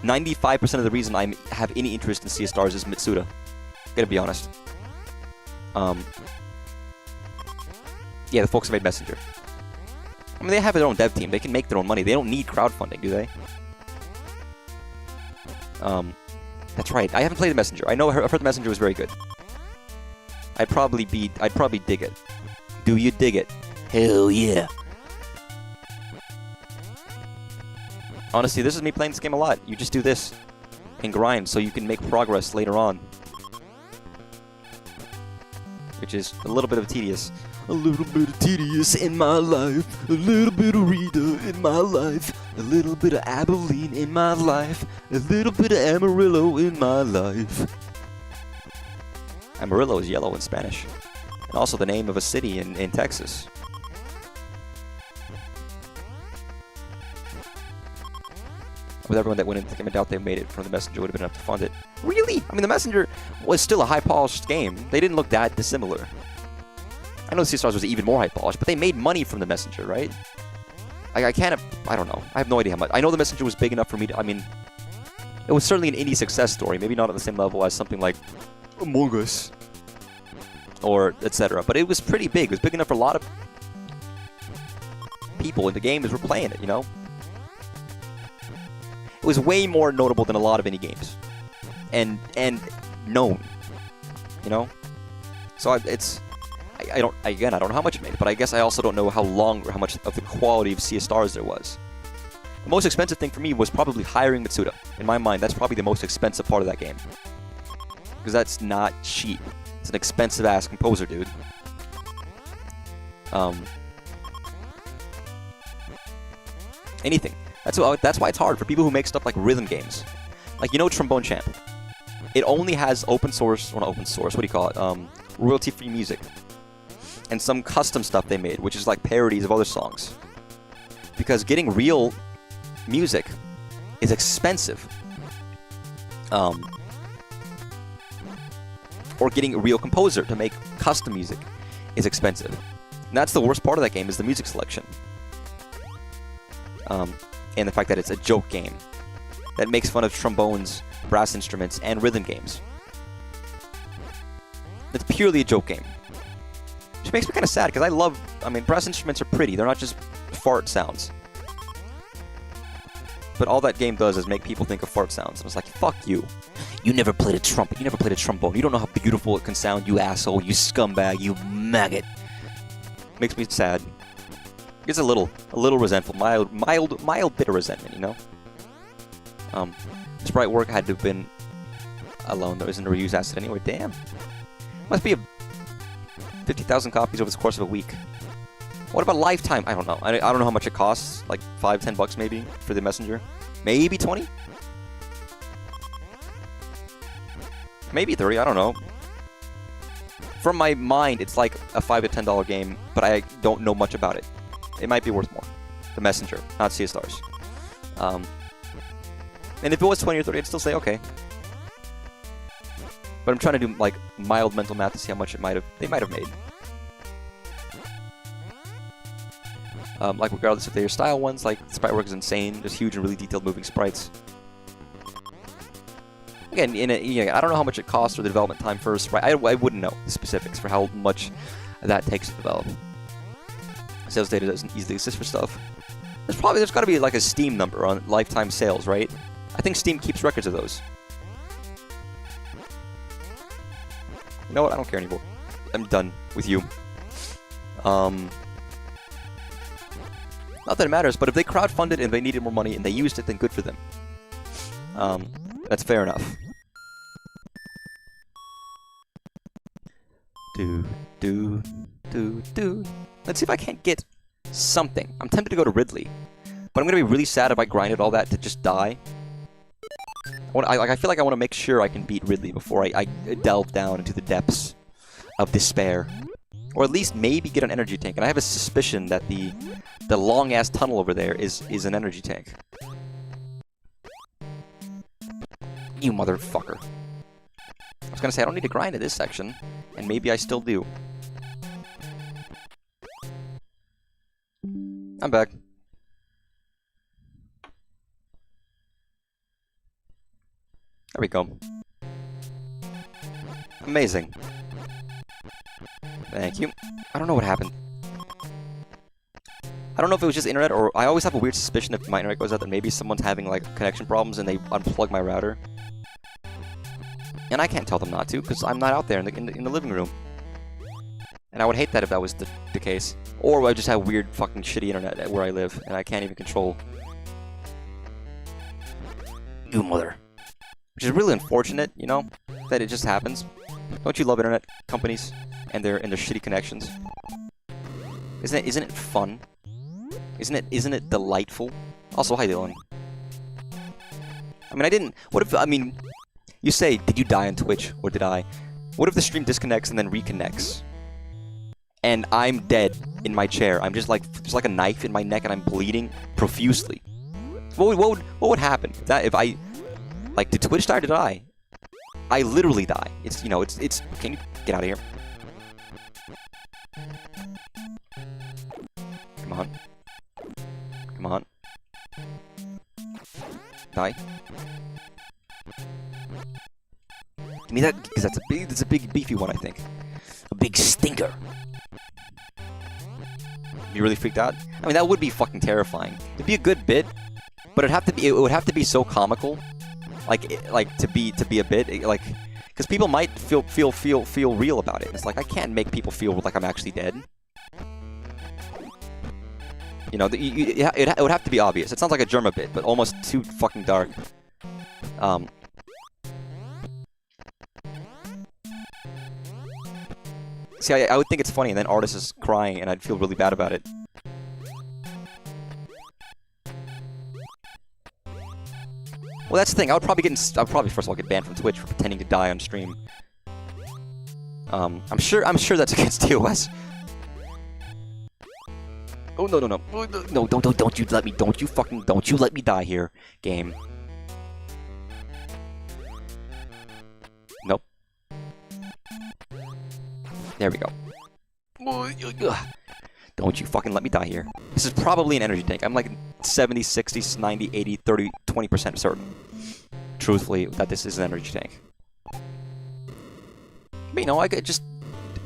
95% of the reason I have any interest in Sea of Stars is Mitsuda. Gotta be honest. Yeah, the folks who made Messenger. I mean, they have their own dev team. They can make their own money. They don't need crowdfunding, do they? That's right. I haven't played the Messenger. I've heard the Messenger was very good. I'd probably dig it. Do you dig it? Hell yeah. Honestly, this is me playing this game a lot. You just do this and grind so you can make progress later on. Which is a little bit of tedious. A little bit of tedious in my life. A little bit of Rita in my life. A little bit of Abilene in my life. A little bit of Amarillo in my life. Amarillo is yellow in Spanish. And also the name of a city in Texas. With everyone that went into the game, I doubt they made it from the Messenger would have been enough to fund it. Really? I mean, the Messenger was still a high-polished game. They didn't look that dissimilar. I know Sea of Stars was even more high-polished, but they made money from the Messenger, right? I don't know. I have no idea how much. I know the Messenger was big enough for me to, I mean, it was certainly an indie success story. Maybe not at the same level as something like Among Us. or etc. But it was pretty big. It was big enough for a lot of people in the game as were playing it, you know? It was way more notable than a lot of indie games. And known, you know? So I don't know how much it made, but I guess I also don't know how long or how much of the quality of Sea of Stars there was. The most expensive thing for me was probably hiring Mitsuda. In my mind, that's probably the most expensive part of that game. Because that's not cheap. It's an expensive-ass composer, dude. Anything. That's why it's hard for people who make stuff like rhythm games. Like, you know Trombone Champ? It only has open source, well not open source, what do you call it? Royalty-free music. And some custom stuff they made, which is like parodies of other songs. Because getting real music is expensive. Or getting a real composer to make custom music is expensive. And that's the worst part of that game, is the music selection. And the fact that it's a joke game that makes fun of trombones, brass instruments, and rhythm games. It's purely a joke game. Which makes me kind of sad, because I mean, brass instruments are pretty. They're not just fart sounds. But all that game does is make people think of fart sounds. And it's like, fuck you. You never played a trumpet. You never played a trombone. You don't know how beautiful it can sound, you asshole, you scumbag, you maggot. Makes me sad. It's a little resentful, mild bit of resentment, you know? Sprite work had to have been alone. There isn't a reuse asset anyway. Damn. Must be 50,000 copies over the course of a week. What about lifetime? I don't know. I don't know how much it costs. Like $5-10 maybe for the messenger. Maybe 20? Maybe 30, I don't know. From my mind, it's like a $5 to $10 game, but I don't know much about it. It might be worth more. The messenger, not Sea of Stars. And if it was 20 or 30, I'd still say okay. But I'm trying to do like mild mental math to see how much they might have made. Like regardless if they're style ones, like sprite work is insane. There's huge and really detailed moving sprites. Again, I don't know how much it costs or the development time for a sprite. I wouldn't know the specifics for how much that takes to develop. Sales data doesn't easily exist for stuff. There's got to be like a Steam number on lifetime sales, right? I think Steam keeps records of those. You know what? I don't care anymore. I'm done with you. Not that it matters, but if they crowdfunded and they needed more money and they used it, then good for them. That's fair enough. Let's see if I can't get something. I'm tempted to go to Ridley, but I'm gonna be really sad if I grinded all that to just die. I feel like I want to make sure I can beat Ridley before I delve down into the depths of despair. Or at least maybe get an energy tank. And I have a suspicion that the long-ass tunnel over there is an energy tank. You motherfucker. I was gonna say, I don't need to grind at this section. And maybe I still do. I'm back. There we go. Amazing. Thank you. I don't know what happened. I don't know if it was just internet, or I always have a weird suspicion if my internet goes out that maybe someone's having like connection problems and they unplug my router. And I can't tell them not to, because I'm not out there in the living room. And I would hate that if that was the case. Or I just have weird fucking shitty internet where I live, and I can't even control. You mother. Which is really unfortunate, you know, that it just happens. Don't you love internet companies and their shitty connections? Isn't it fun? Isn't it delightful? Also, hi Dylan. I mean, you say, did you die on Twitch, or did I? What if the stream disconnects and then reconnects? And I'm dead in my chair. I'm just like, there's like a knife in my neck and I'm bleeding profusely. What would happen if I, like, did Twitch die or did I? I literally die. It's, can you get out of here? Come on. Come on. Die. Give me that, because that's a big beefy one, I think. A big finger. You really freaked out? I mean, that would be fucking terrifying. It'd be a good bit, but it would have to be so comical, like to be a bit, like, because people might feel real about it. It's like I can't make people feel like I'm actually dead. You know, it would have to be obvious. It sounds like a Germa bit, but almost too fucking dark. See, I would think it's funny, and then Artist is crying, and I'd feel really bad about it. Well, that's the thing. I'd probably first of all get banned from Twitch for pretending to die on stream. I'm sure that's against TOS. Oh no, don't you let me die here, game. Nope. There we go. Don't you fucking let me die here. This is probably an energy tank. I'm like 70, 60, 90, 80, 30, 20% certain, truthfully, that this is an energy tank. But, you know, I could just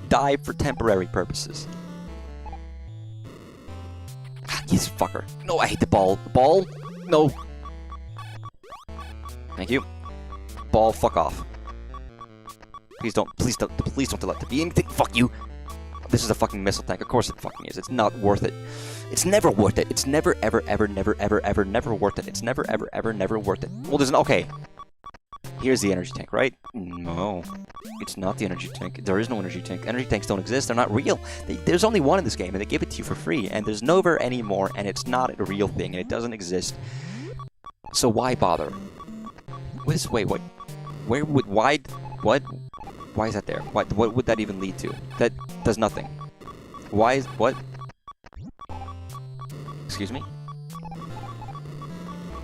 die for temporary purposes. Yes, fucker. No, I hate the ball. Ball? No. Thank you. Ball, fuck off. Please don't let there be anything. Fuck you. This is a fucking missile tank. Of course it fucking is. It's not worth it. It's never worth it. It's never, ever, ever, never, ever, ever, never worth it. It's never, ever, ever, never worth it. Well, there's okay. Here's the energy tank, right? No. It's not the energy tank. There is no energy tank. Energy tanks don't exist. They're not real. There's only one in this game, and they give it to you for free. And there's never any more, and it's not a real thing, and it doesn't exist. So why bother? Wait, what? Why is that there? What would that even lead to? That does nothing. Why is... what? Excuse me?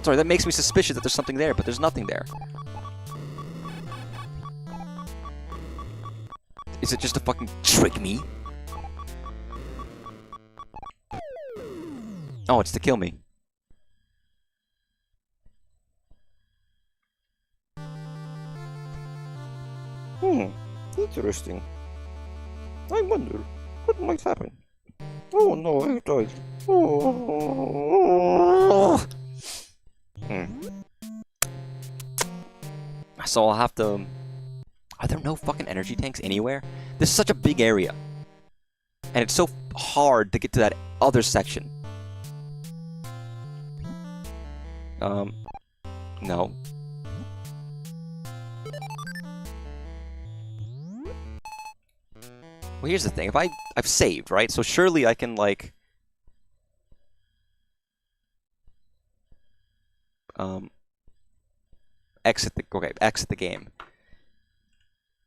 Sorry, that makes me suspicious that there's something there, but there's nothing there. Is it just to fucking trick me? Oh, it's to kill me. Interesting. I wonder what might happen. Oh no, I died. Oh. So I'll have to... Are there no fucking energy tanks anywhere? This is such a big area. And it's so hard to get to that other section. No. Well, here's the thing. If I've saved, right? So surely I can, like... exit the game.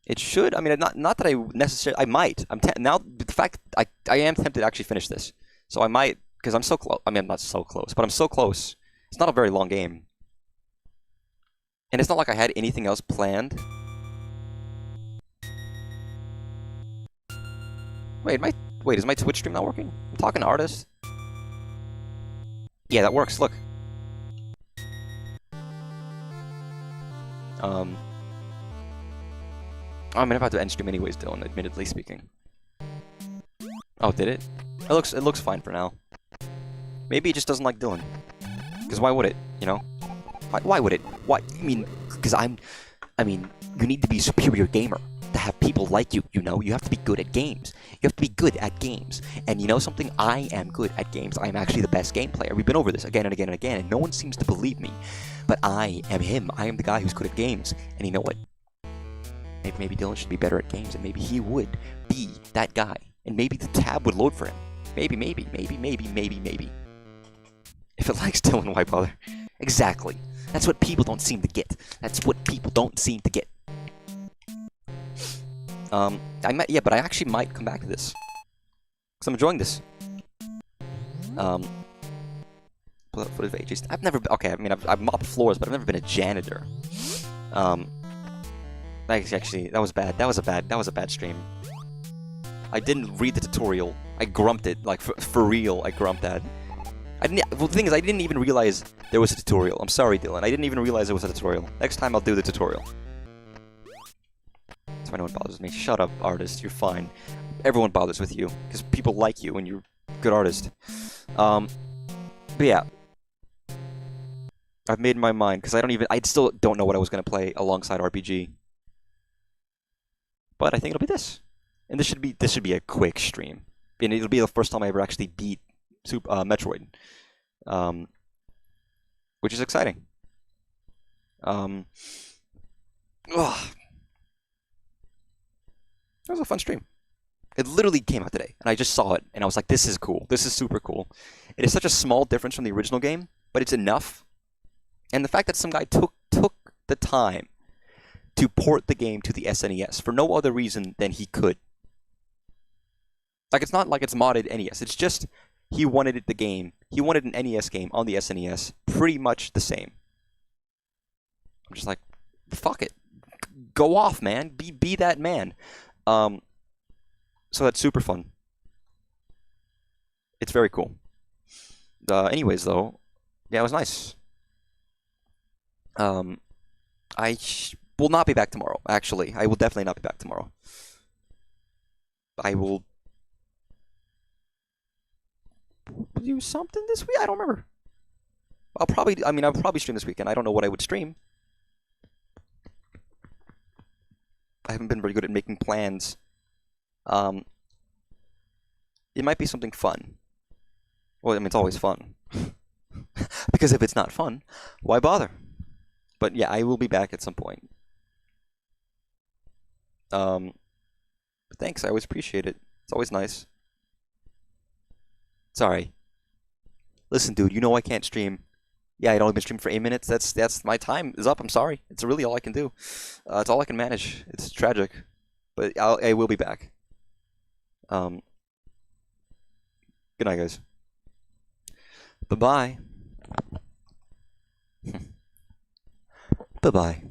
It should, I mean, not that I necessarily... I might. Now, the fact... I am tempted to actually finish this. So I might... Because I'm so close. I mean, I'm not so close, but I'm so close. It's not a very long game. And it's not like I had anything else planned. Wait, is my Twitch stream not working? I'm talking to Artist. Yeah, that works, look. I'm about to end stream anyways, Dylan, admittedly speaking. Oh, did it? It looks fine for now. Maybe it just doesn't like Dylan. Because why would it, you know? Why would it? Why? I mean, because you need to be a superior gamer to have people like you, you know? You have to be good at games. You have to be good at games. And you know something? I am good at games. I am actually the best game player. We've been over this again and again and again, and no one seems to believe me. But I am him. I am the guy who's good at games. And you know what? Maybe Dylan should be better at games, and maybe he would be that guy. And maybe the tab would load for him. Maybe. If it likes Dylan, why bother? Exactly. That's what people don't seem to get. That's what people don't seem to get. But I actually might come back to this. Because I'm enjoying this. Pull out footage of AJ's. I've never been, okay, I mean, I've mopped floors, but I've never been a janitor. Actually, that was bad. That was a bad stream. I didn't read the tutorial. I grumped it, like, for real, I grumped that. Well, the thing is, I didn't even realize there was a tutorial. I'm sorry, Dylan. I didn't even realize there was a tutorial. Next time, I'll do the tutorial. That's why no one bothers me. Shut up, Artist. You're fine. everyone bothers with you because people like you and you're a good artist. But yeah, I've made my mind because I still don't know what I was gonna play alongside RPG. But I think it'll be this, and this should be a quick stream, and it'll be the first time I ever actually beat Metroid, which is exciting. Ugh. It was a fun stream. It literally came out today, and I just saw it, and I was like, this is cool. This is super cool. It is such a small difference from the original game, but it's enough. And the fact that some guy took the time to port the game to the SNES for no other reason than he could. Like, it's not like it's modded NES. It's just he wanted he wanted an NES game on the SNES pretty much the same. I'm just like, fuck it. Go off, man. Be that man. So that's super fun. It's very cool. Anyways, though, yeah, it was nice. I will not be back tomorrow, actually. I will definitely not be back tomorrow. I will do something this week? I don't remember. I'll probably stream this weekend. I don't know what I would stream. I haven't been very good at making plans. It might be something fun. Well, I mean, it's always fun. Because if it's not fun, why bother? But yeah, I will be back at some point. Thanks, I always appreciate it. It's always nice. Sorry. Listen, dude, you know I can't stream. Yeah, I'd only been streaming for 8 minutes. That's my time is up. I'm sorry. It's really all I can do. It's all I can manage. It's tragic, but I will be back. Good night, guys. Bye-bye. Bye-bye.